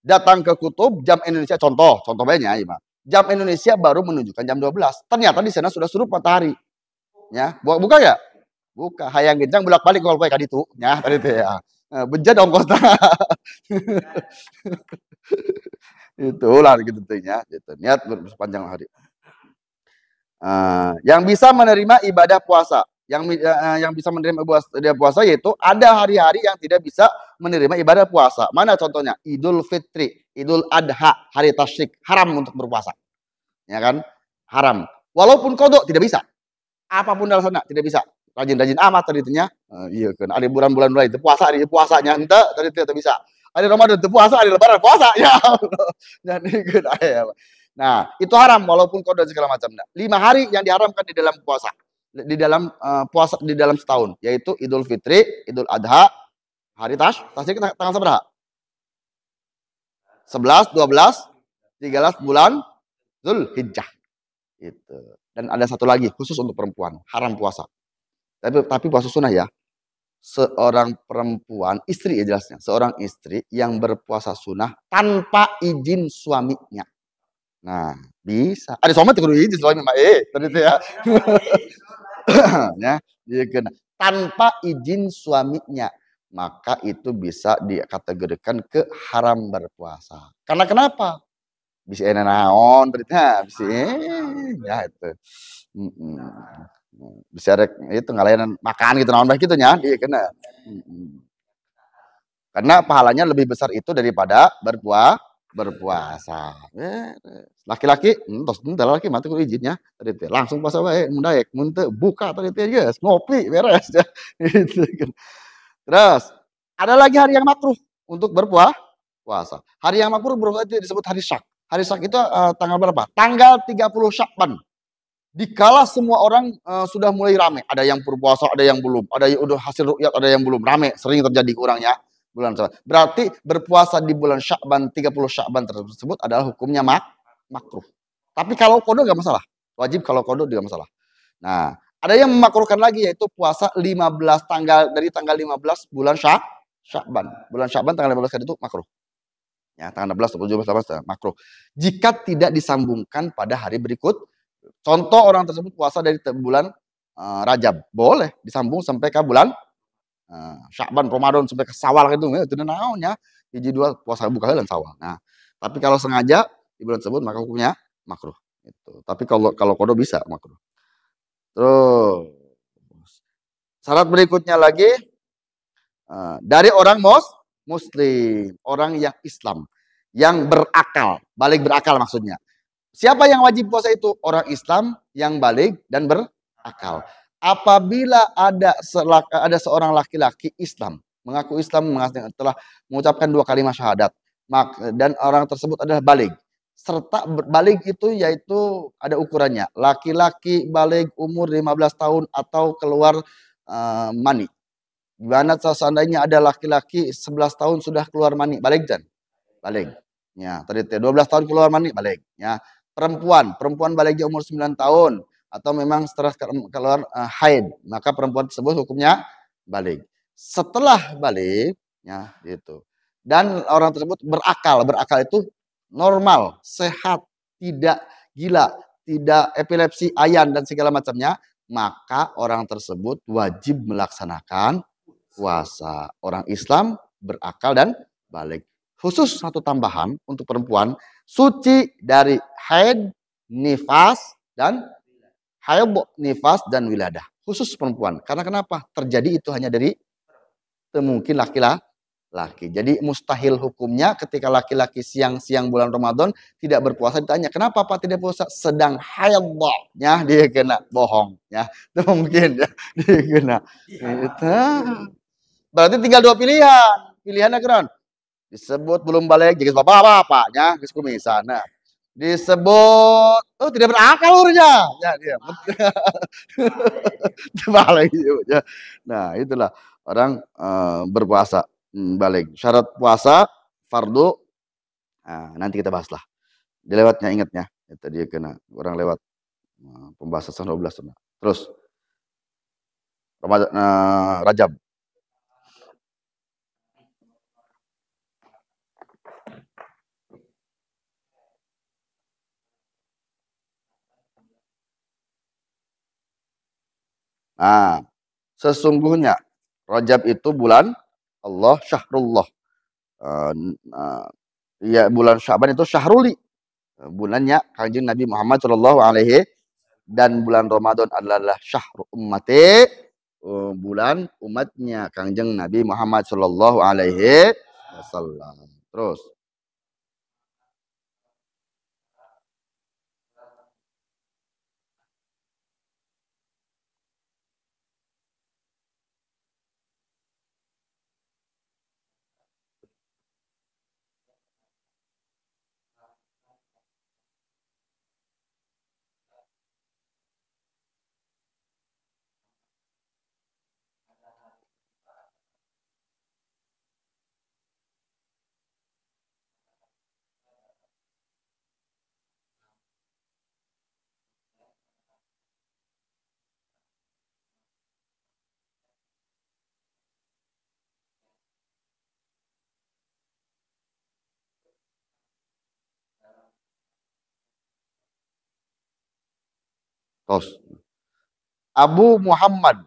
Datang ke kutub jam Indonesia contoh banyak ya, jam Indonesia baru menunjukkan jam 12. Ternyata di sana sudah surup matahari. Ya, buka ya? Buka, hayang gencang bolak-balik kalau kayak itu, ya tadi teh ya. Beja dong kosna. Itulah gitu tehnya, gitu. Niat sepanjang hari. Yang bisa menerima ibadah puasa, yang bisa menerima ibadah puasa yaitu ada hari-hari yang tidak bisa menerima ibadah puasa. Mana contohnya? Idul Fitri, Idul Adha, hari tasyrik, haram untuk berpuasa. Ya kan? Haram. Walaupun kodok tidak bisa. Apapun dalam sana tidak bisa. Rajin-rajin amat tadi itunya. Iya kan. Ada bulan-bulan itu puasa, ada puasanya ente tadi tidak bisa. Ada Ramadan itu puasa, ada lebaran puasa. Ya Allah. Jadi kan nah, itu haram walaupun kode segala macam. 5 hari yang diharamkan di dalam puasa. Di dalam puasa di dalam setahun, yaitu Idul Fitri, Idul Adha, hari tasyrik tanggal seberapa? 11, 12, 13 bulan Zulhijjah. Itu. Dan ada satu lagi khusus untuk perempuan, haram puasa. Tapi puasa sunnah ya. Seorang perempuan, istri ya jelasnya, seorang istri yang berpuasa sunnah tanpa izin suaminya. Nah, bisa. Ada suami tuh izin suami mah tadi itu ya. Ya, dia kena tanpa izin suaminya, maka itu bisa dikategorikan ke haram berpuasa. Karena kenapa? Bisa enak naon ternyata bisa ya itu. Bisa itu ngalahin makan gitu naon baik gitu nya dia kena. Karena pahalanya lebih besar itu daripada berpuasa. Laki-laki terus laki mati ku izinnya tadi langsung puasa bae mun daek mun teu buka tadi teh geus ngopi beres ya. Terus ada lagi hari yang makruh untuk berpuasa. Hari yang makruh itu disebut hari syak. Hari syak itu tanggal berapa? Tanggal 30 Syakban. Dikala semua orang sudah mulai rame, ada yang berpuasa, ada yang belum, ada yang udah hasil rukyat, ada yang belum, rame, sering terjadi kurangnya bulan Syakban. Berarti berpuasa di bulan Syakban 30 Syakban tersebut adalah hukumnya makruh. Tapi kalau kodo nggak masalah, wajib kalau kodo tidak masalah. Nah, ada yang memakruhkan lagi yaitu puasa 15 dari tanggal 15 bulan Syakban. Bulan Syakban tanggal 15 itu makruh. Ya, tanggal 16, 17, 18 makruh. Jika tidak disambungkan pada hari berikut. Contoh orang tersebut puasa dari bulan Rajab, boleh disambung sampai ke bulan Syakban, Ramadan sampai ke Syawal gitu, itu naonnya. Hiji dua puasa buka heula Syawal. Nah, tapi kalau sengaja di bulan tersebut maka hukumnya makruh. Itu. Tapi kalau kodo bisa makruh. Terus syarat berikutnya lagi dari orang Muslim, orang yang Islam, yang berakal, balik berakal maksudnya. Siapa yang wajib puasa itu? Orang Islam yang balik dan berakal. Apabila ada seorang laki-laki Islam, mengaku Islam, telah mengucapkan 2 kalimat syahadat, dan orang tersebut adalah balik. Serta balik itu yaitu ada ukurannya. Laki-laki balik umur 15 tahun atau keluar mani. Gimana seandainya ada laki-laki 11 tahun sudah keluar mani, balik dan balik. Ya, tadi 12 tahun keluar mani, balik. Ya, perempuan baliknya umur 9 tahun atau memang setelah keluar haid, maka perempuan tersebut hukumnya balik. Setelah balik, ya gitu. Dan orang tersebut berakal itu normal, sehat, tidak gila, tidak epilepsi, ayan dan segala macamnya, maka orang tersebut wajib melaksanakan puasa. Orang Islam berakal dan balik. Khusus satu tambahan untuk perempuan, suci dari haid, nifas dan wiladah. Khusus perempuan. Karena kenapa? Terjadi itu hanya dari mungkin laki-laki. Jadi mustahil hukumnya ketika laki-laki siang-siang bulan Ramadan tidak berpuasa, ditanya, kenapa Pak tidak puasa? Sedang haidnya, dia kena bohong. Ya, itu mungkin ya, dia kena. Itu. Berarti tinggal dua pilihan. Pilihannya keren. Disebut belum balik, jadi bapak-bapaknya, ke kumisan. Nah, disebut, oh tidak berakal urusnya. Ya, dia. Balik. Ya. Nah, itulah orang berpuasa. Balik. Syarat puasa, fardu, nah, nanti kita bahas lah. Dilewatnya ingatnya. Itu dia kena orang lewat pembahasan 12. Terus, Rajab. Nah, sesungguhnya Rajab itu bulan Allah, syahrullah. Ya, bulan Syaban itu syahruli. Bulannya Kanjeng Nabi Muhammad Shallallahu Alaihi, dan bulan Ramadan adalah syahrul ummati, bulan umatnya Kanjeng Nabi Muhammad Shallallahu Alaihi Wasallam. Terus. Terus. Abu Muhammad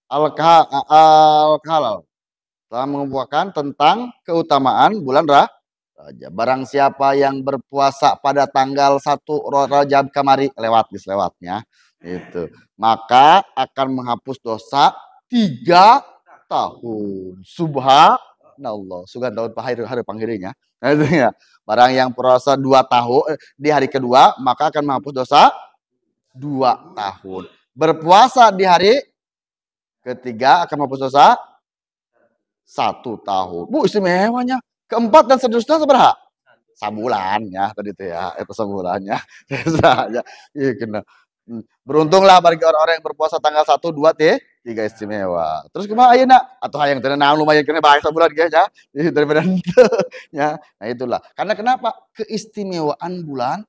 Al-Khalal telah mengumpulkan tentang keutamaan bulan Rajab. Barang siapa yang berpuasa pada tanggal 1 Rajab kemari, lewatnya itu, maka akan menghapus dosa 3 tahun. Subhanallah. Sugan tahun hari panggilnya. Nah, itu ya. Barang yang puasa 2 tahun di hari kedua, maka akan menghapus dosa 2 tahun. Berpuasa di hari ketiga akan menghapus dosa 1 tahun. Bu, istimewanya. Keempat dan seterusnya seberapa? Sabulan ya tadi itu ya. Itu sebulannya. Iya, kena. Beruntunglah bagi orang-orang yang berpuasa tanggal 1, 2, 3 istimewa. Terus kemana ayeuna? Atau hayang tenang lumayan kena bahas sebulan ya. Daripada ya. Nah, itulah. Karena kenapa? Keistimewaan bulan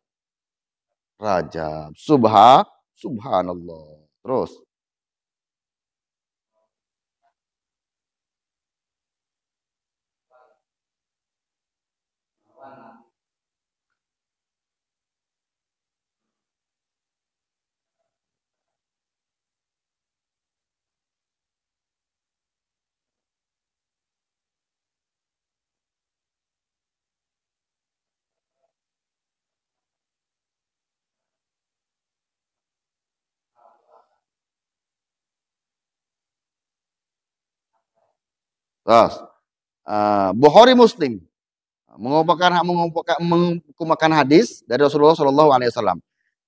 Rajab. Subhanallah. Terus. Terus. Bukhari Muslim mengumpulkan hadis dari Rasulullah Shallallahu Alaihi Wasallam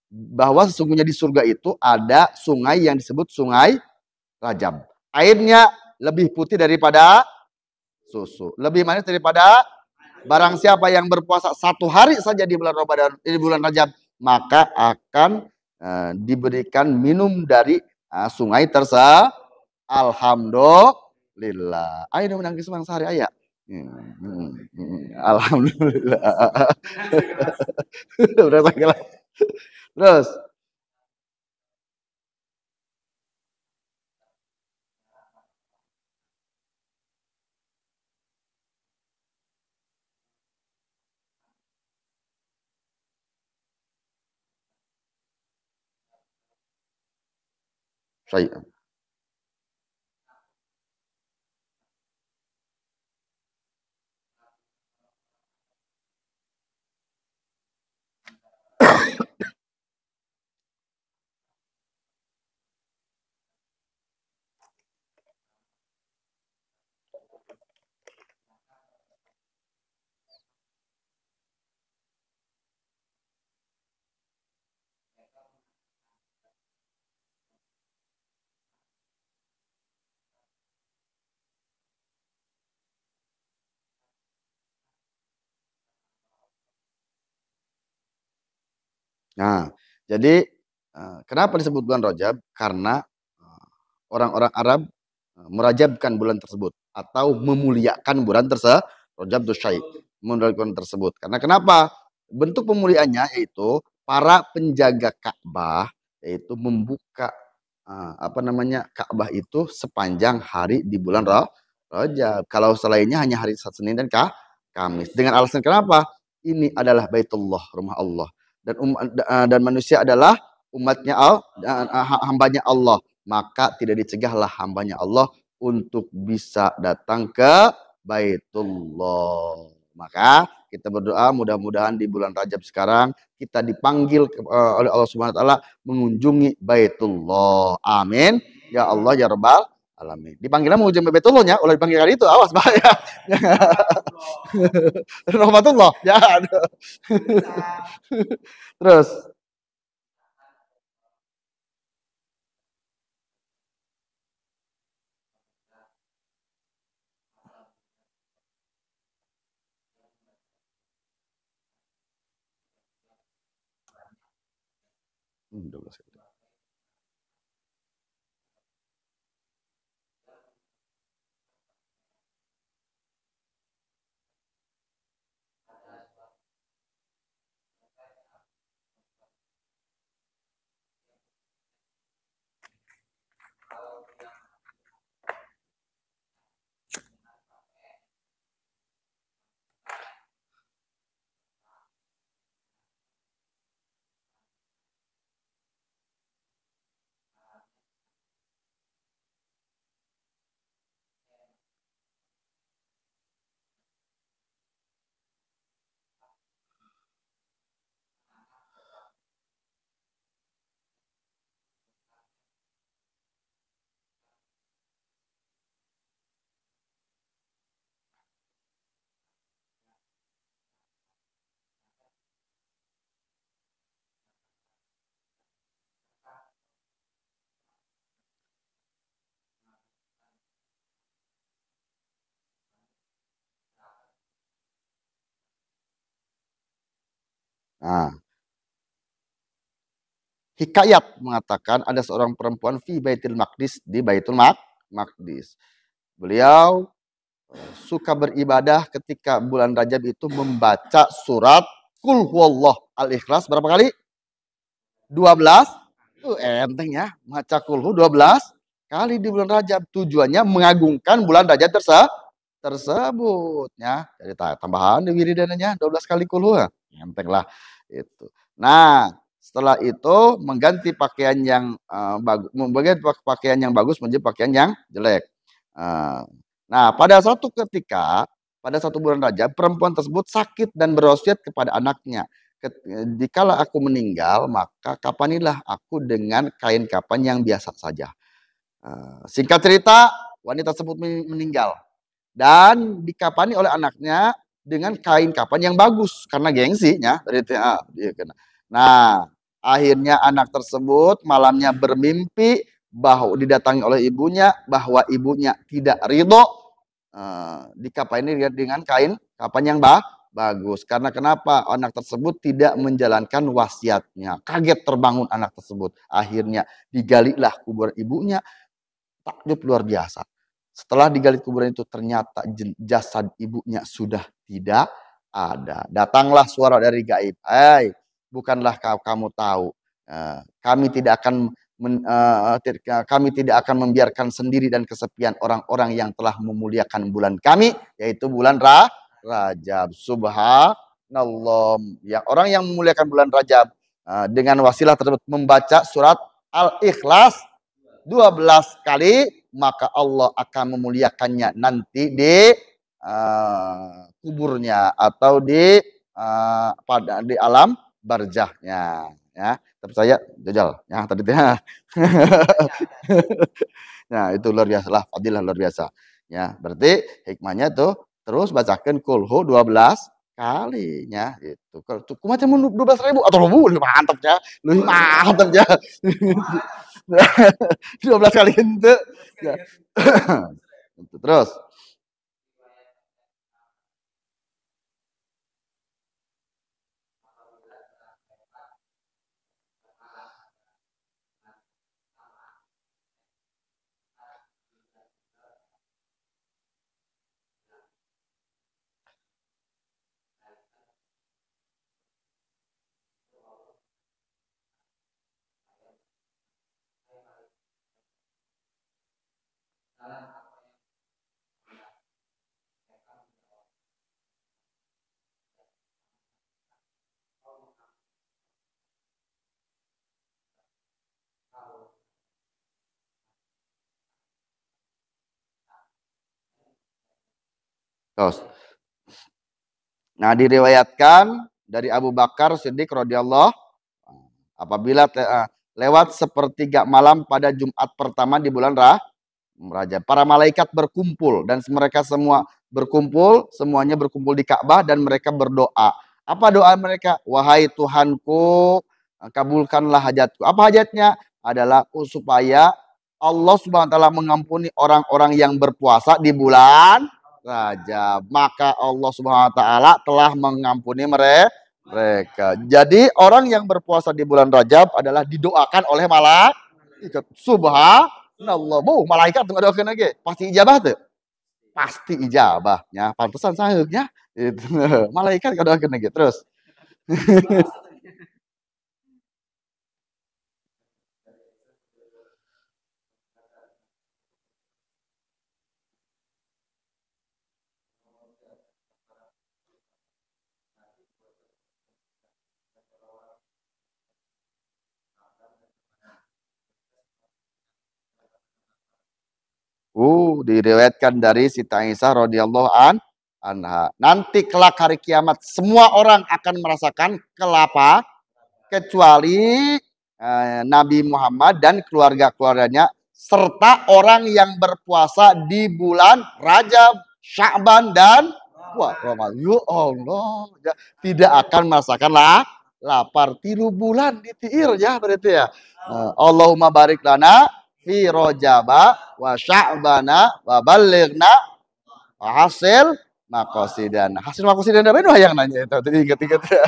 bahwa sesungguhnya di surga itu ada sungai yang disebut sungai Rajab. Airnya lebih putih daripada susu, lebih manis daripada. Barang siapa yang berpuasa 1 hari saja di bulan Ramadan, di bulan Rajab, maka akan diberikan minum dari sungai Alhamdulillah. Ayo dong menangis semang sehari ayah. Alhamdulillah. Terus. Saya. Nah, jadi kenapa disebut bulan Rajab? Karena orang-orang Arab merajabkan bulan tersebut atau memuliakan bulan tersebut. Rajab tu syai, memuliakan bulan tersebut. Karena kenapa? Bentuk pemuliaannya yaitu para penjaga Ka'bah yaitu membuka Ka'bah itu sepanjang hari di bulan Rajab. Kalau selainnya hanya hari Senin dan Kamis. Dengan alasan kenapa? Ini adalah Baitullah, rumah Allah. Dan manusia adalah umatnya hambanya Allah, maka tidak dicegahlah hambanya Allah untuk bisa datang ke Baitullah. Maka kita berdoa mudah-mudahan di bulan Rajab sekarang kita dipanggil oleh Allah Subhanahu wa taala mengunjungi Baitullah. Amin. Ya Allah ya Rabbal alamin. Dipanggilnya mengunjungi Baitullahnya, oleh dipanggil kali itu awas bahaya. Rahmatullah. Ya. Terus Hikayat mengatakan ada seorang perempuan fi Baitul Maqdis, di Baitul Maqdis. Beliau suka beribadah ketika bulan Rajab itu membaca surat Qul Huwallah Al-Ikhlas berapa kali? 12. Enteng ya, baca Qul Hu 12 kali di bulan Rajab. Tujuannya mengagungkan bulan Rajab tersebut ya. Jadi tambahan di wiridannya 12 kali Qul Hu. Enteng lah itu. Nah, setelah itu mengganti pakaian yang bagus, mengganti pakaian yang bagus menjadi pakaian yang jelek. Nah, pada satu ketika, pada satu bulan Rajab, perempuan tersebut sakit dan berwasiat kepada anaknya. Dikala aku meninggal, maka kapanilah aku dengan kain kapan yang biasa saja. Singkat cerita, wanita tersebut meninggal dan dikapani oleh anaknya dengan kain kapan yang bagus karena gengsinya. Nah, akhirnya anak tersebut malamnya bermimpi bahwa didatangi oleh ibunya, bahwa ibunya tidak ridho dikapani dengan kain kapan yang bagus. Karena kenapa? Anak tersebut tidak menjalankan wasiatnya. Kaget terbangun anak tersebut. Akhirnya digalilah kubur ibunya. takjub luar biasa. Setelah digali kuburan itu ternyata jasad ibunya sudah tidak ada. Datanglah suara dari gaib. Bukanlah kamu tahu, kami tidak akan kami tidak akan membiarkan sendiri dan kesepian orang-orang yang telah memuliakan bulan kami, yaitu bulan Rajab. Subhanallah. Yang orang yang memuliakan bulan Rajab dengan wasilah tersebut membaca surat Al-Ikhlas 12 kali, maka Allah akan memuliakannya nanti di kuburnya atau di alam barzahnya, ya. Tapi saya jajal ya tadi ya. Nah, itu luar biasa lah, fadilah luar biasa. Ya, berarti hikmahnya tuh terus bacakan kulhu 12 kalinya gitu. Kalau macam 12.000 atau lebih mantap ya. Lebih mantap ya. 12 kali itu. Ya. Terus terus. Nah, diriwayatkan dari Abu Bakar Siddiq radhiyallahu apabila lewat sepertiga malam pada Jumat pertama di bulan Rajab, para malaikat berkumpul dan mereka semua berkumpul, semuanya berkumpul di Ka'bah dan mereka berdoa. Apa doa mereka? Wahai Tuhanku, kabulkanlah hajatku. Apa hajatnya? Adalah supaya Allah Subhanahu wa taala mengampuni orang-orang yang berpuasa di bulan Rajab. Maka Allah Subhanahu wa taala telah mengampuni mereka. Jadi orang yang berpuasa di bulan Rajab adalah didoakan oleh malaikat. Subhanallah. Malaikat tuh doakan lagi. Pasti ijabah tuh. Pasti ijabahnya. Pantesan sahihnya. Itu. Malaikat doakan lagi. Terus. Diriwayatkan dari Siti Aisyah radhiyallahu anha. Nanti kelak hari kiamat semua orang akan merasakan kelapa kecuali Nabi Muhammad dan keluarga-keluarganya serta orang yang berpuasa di bulan Rajab, Sya'ban dan Ramadan. Ya Allah, ya, tidak akan merasakan lapar 3 bulan ditiir ya berarti ya. Allahumma barik lana fi Rajaba wa Sya'bana wa ballighna hasil makosidan. Hasil makosidan apa itu yang nanya itu tadi ingat-ingat ya.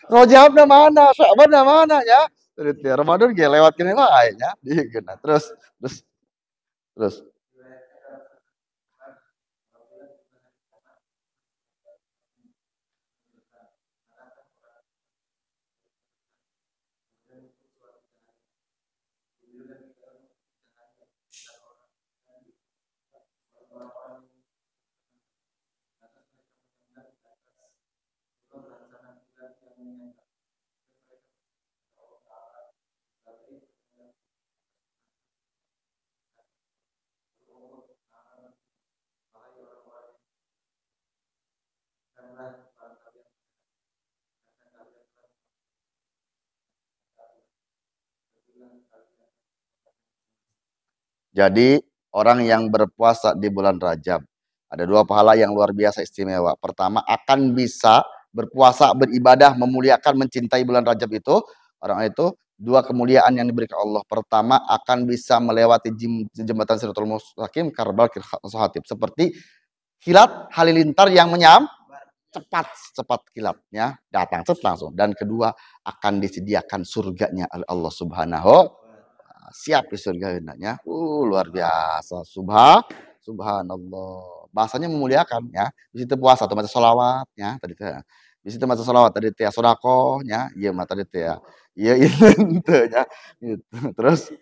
Rajabna mana, Sya'banna mana ya? Terus Ramadan ge lewat kene wae nya. Terus. Jadi orang yang berpuasa di bulan Rajab ada 2 pahala yang luar biasa istimewa. Pertama, akan bisa berpuasa, beribadah, memuliakan, mencintai bulan Rajab itu. Orang itu 2 kemuliaan yang diberikan Allah. Pertama, akan bisa melewati jembatan Siratul Mustaqim karbal sohatib. Seperti kilat halilintar yang cepat kilatnya datang langsung. Dan kedua, akan disediakan surganya oleh Allah Subhanahu. siap di surga hendaknya. Luar biasa. Subhanallah. Bahasanya memuliakan ya. Di situ puasa atau baca sholawat ya tadi teh. Di situ baca sholawat tadi teh sodako ya. Iya mah tadi teh ya. Iya itu ya. Gitu. Terus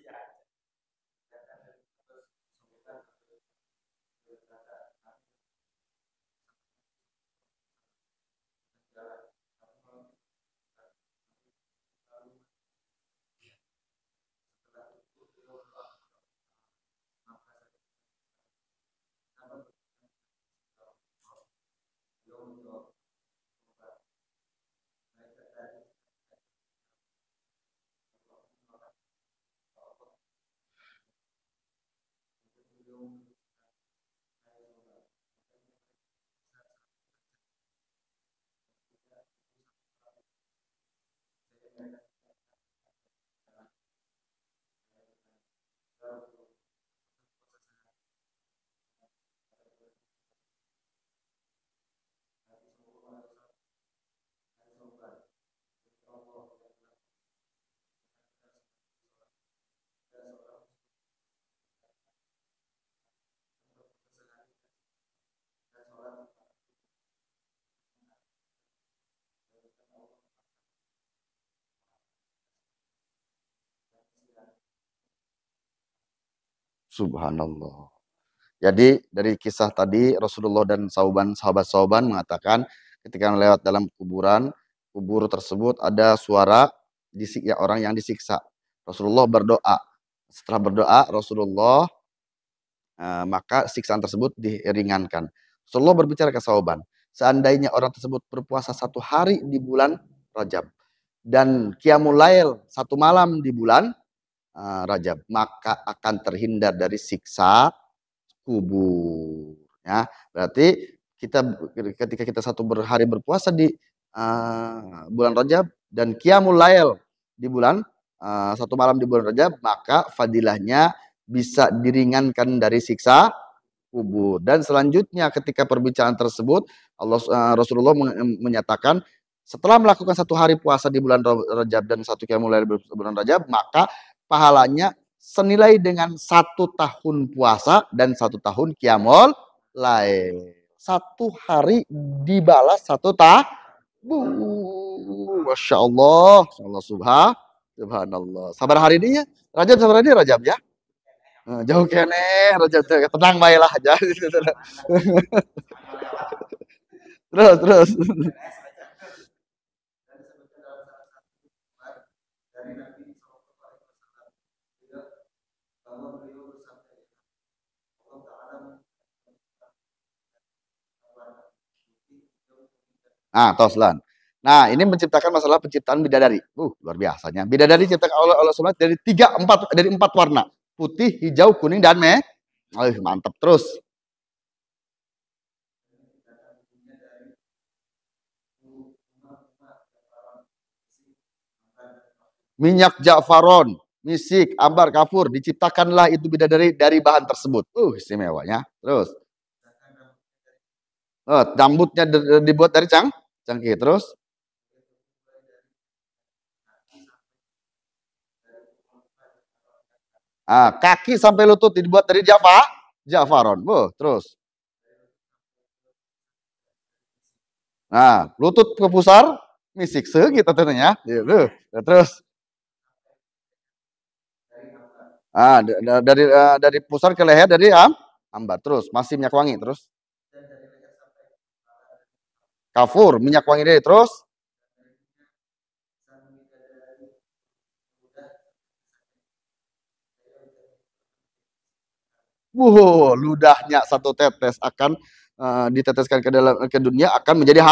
subhanallah. Jadi dari kisah tadi Rasulullah dan sahabat-sahabat mengatakan ketika lewat dalam kuburan, kubur tersebut ada suara ya orang yang disiksa. Rasulullah berdoa. Setelah berdoa Rasulullah maka siksaan tersebut diringankan. Rasulullah berbicara ke sahabat, seandainya orang tersebut berpuasa 1 hari di bulan Rajab dan qiyamul lail 1 malam di bulan Rajab, maka akan terhindar dari siksa kubur. Ya, berarti kita ketika kita 1 hari berpuasa di bulan Rajab dan qiyamul lail di bulan 1 malam di bulan Rajab, maka fadilahnya bisa diringankan dari siksa kubur. Dan selanjutnya ketika perbicaraan tersebut Rasulullah menyatakan setelah melakukan 1 hari puasa di bulan Rajab dan 1 qiyamul lail di bulan Rajab, maka pahalanya senilai dengan 1 tahun puasa dan 1 tahun qiyamul lail. 1 hari dibalas 1 tahun. Masya Allah, subhanallah. Sabar hari ini ya, Rajab sabar hari ini Rajab ya. Jauh kene Rajab tenang baiklah aja. Terus. Toslan. Nah, ini menciptakan masalah penciptaan bidadari. Luar biasanya. Bidadari diciptakan oleh Allah SWT dari 4 warna. Putih, hijau, kuning, dan merah. Mantap terus. Minyak ja'faron, misik, ambar, kafur, diciptakanlah itu bidadari dari bahan tersebut. Istimewanya. Terus. Rambutnya dibuat dari cangkih. Terus. Kaki sampai lutut dibuat dari ja'faron. Terus. Lutut ke pusar, misik segitu tentunya. Terus. Dari pusar ke leher dari ambar. Terus masih minyak wangi. Terus kafur, minyak wangi dari. Terus ludahnya 1 tetes akan diteteskan ke dunia akan menjadi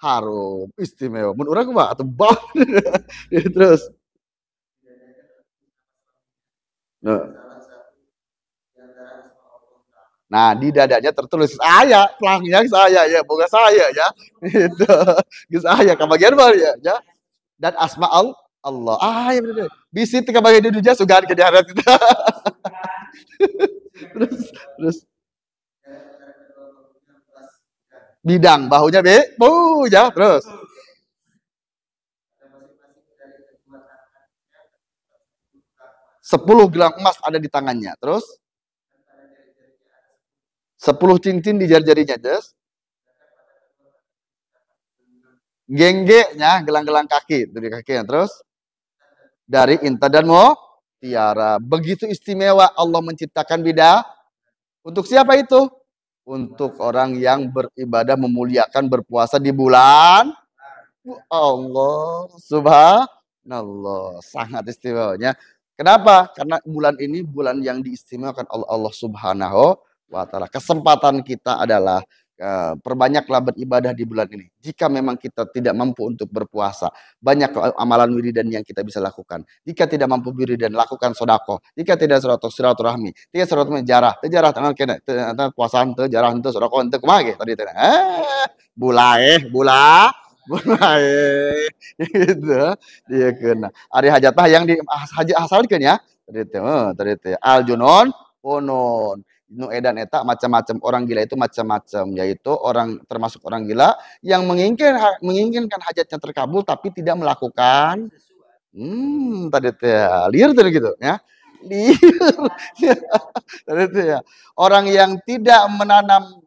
harum. Istimewa. Mun urang kumaha atuh bau. Terus. Nah, di dadanya tertulis saya, pelangnya saya ya, boga saya ya. Itu. Saya kebagian mah ya. Dan asma Allah. Ya bener. Bisi teu kabagian di dunia sugan ke darat kita. terus bidang bahunya ya terus 10 gelang emas ada di tangannya. Terus 10 cincin di jari-jarinya. Terus genggenya, gelang-gelang kaki dari kakinya. Terus dari inta dan tiara. Begitu istimewa Allah menciptakan bidadari. Untuk siapa itu? Untuk orang yang beribadah, memuliakan, berpuasa di bulan Allah. Subhanallah, sangat istimewanya. Kenapa? Karena bulan ini bulan yang diistimewakan oleh Allah Subhanahu wa taala. Kesempatan kita adalah perbanyaklah beribadah di bulan ini. Jika memang kita tidak mampu untuk berpuasa, banyak amalan wiridan yang kita bisa lakukan. Jika tidak mampu wiridan, lakukan sodako. Jika tidak silaturahmi, tidak silaturahmi jarah tangan kena, puasaan teu jarah teu sodako teu kumaha ge tadi teh. Bula gitu dia kena ari hajatah yang di haji asalkeun ya tadi teh al junon ponon nu edan eta macam-macam orang gila itu macam-macam, yaitu orang termasuk orang gila yang menginginkan hajatnya terkabul tapi tidak melakukan tadi teh liar tadi gitu ya liar tadi teh ya orang yang tidak menanam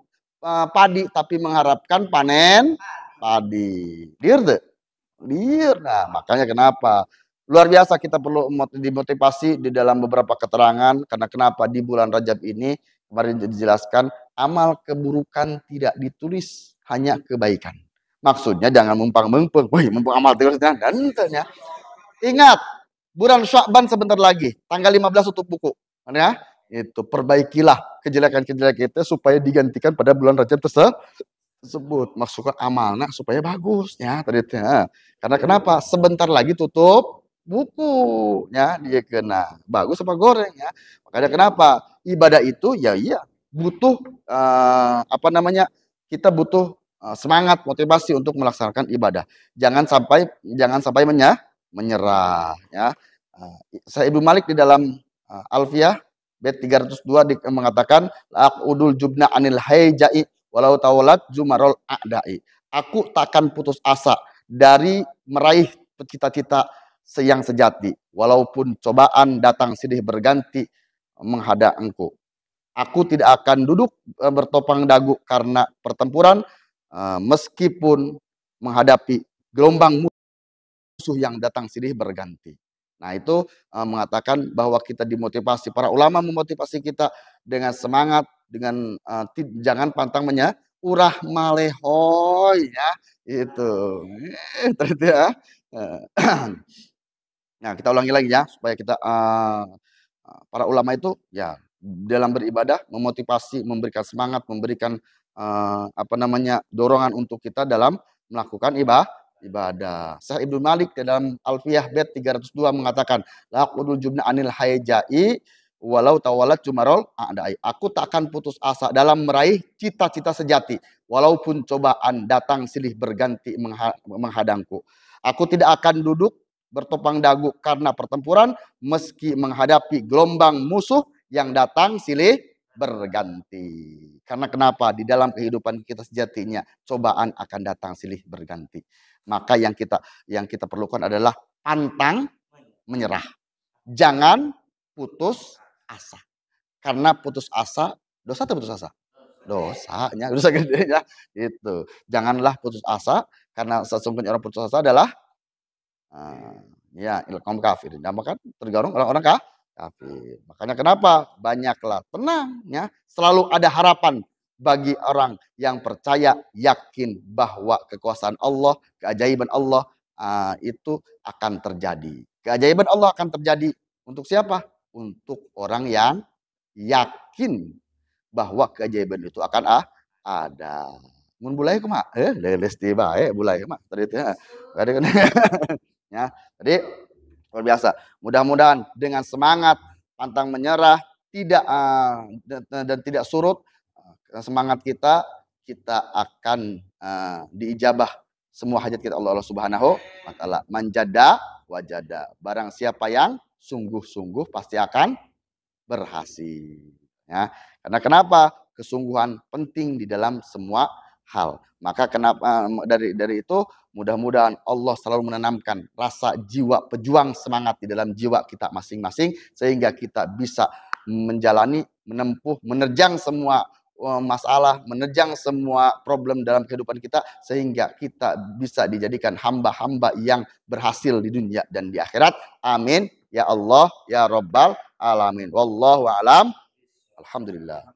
padi tapi mengharapkan panen padi liar tuh liar. Nah makanya kenapa luar biasa kita perlu dimotivasi di dalam beberapa keterangan. Karena kenapa di bulan Rajab ini kemarin dijelaskan amal keburukan tidak ditulis, hanya kebaikan. Maksudnya jangan mumpang-mumpung, wih mumpung amal terus dan ya. Ingat, bulan Sya'ban sebentar lagi, tanggal 15 tutup buku. Ya, itu perbaikilah kejelekan-kejelekan kita supaya digantikan pada bulan Rajab tersebut. Maksudnya amalnya supaya bagus ya tadi ya. Karena kenapa? Sebentar lagi tutup buku ya dia kena bagus apa goreng ya. Makanya kenapa? Ibadah itu ya iya butuh apa namanya? Kita butuh semangat, motivasi untuk melaksanakan ibadah. Jangan sampai menyerah ya. Saya Ibnu Malik di dalam Alfiyah bait 302 mengatakan udul jubna anil haijai walau tawalat jumarol a'dai. Aku takkan putus asa dari meraih cita-cita yang sejati walaupun cobaan datang silih berganti menghadap engkau. Aku tidak akan duduk bertopang dagu karena pertempuran meskipun menghadapi gelombang musuh yang datang silih berganti. Nah itu mengatakan bahwa kita dimotivasi, para ulama memotivasi kita dengan semangat, dengan jangan pantang menyerah, urah malehoy ya itu terus ya. Nah kita ulangi lagi ya supaya kita para ulama itu ya dalam beribadah memotivasi, memberikan semangat, memberikan apa namanya dorongan untuk kita dalam melakukan ibadah. Syekh Ibnu Malik dalam Alfiyah bait 302 mengatakan, laqudul jubna anil haijai walau tawalat jumarol a'dai. Aku tak akan putus asa dalam meraih cita-cita sejati walaupun cobaan datang silih berganti menghadangku. Aku tidak akan duduk bertopang dagu karena pertempuran meski menghadapi gelombang musuh yang datang silih berganti. Karena kenapa? Di dalam kehidupan kita sejatinya cobaan akan datang silih berganti. Maka yang kita perlukan adalah pantang menyerah. Jangan putus asa. Karena putus asa, dosa atau putus asa? Dosanya, dosa gedenya. Itu. Janganlah putus asa karena sesungguhnya orang putus asa adalah ya kaum kafir. Nah, maka tergolong orang-orang kafir. Makanya kenapa? Banyaklah tenang ya. Selalu ada harapan bagi orang yang percaya, yakin bahwa kekuasaan Allah, keajaiban Allah itu akan terjadi. Keajaiban Allah akan terjadi untuk siapa? Untuk orang yang yakin bahwa keajaiban itu akan ada. Mun bulai kumaha? Leles ti bae bulai mah tadi teh. Ya, jadi luar biasa. Mudah-mudahan dengan semangat, pantang menyerah, tidak dan tidak surut semangat kita akan diijabah semua hajat kita Allah Subhanahu wa taala. Manjada wajada. Barang siapa yang sungguh-sungguh pasti akan berhasil. Ya, karena kenapa? Kesungguhan penting di dalam semua hal. Maka kenapa dari itu mudah-mudahan Allah selalu menanamkan rasa jiwa pejuang semangat di dalam jiwa kita masing-masing sehingga kita bisa menjalani, menempuh, menerjang semua masalah, menerjang semua problem dalam kehidupan kita sehingga kita bisa dijadikan hamba-hamba yang berhasil di dunia dan di akhirat. Amin ya Allah ya Rabbal alamin. Wallahu a'lam. Alhamdulillah.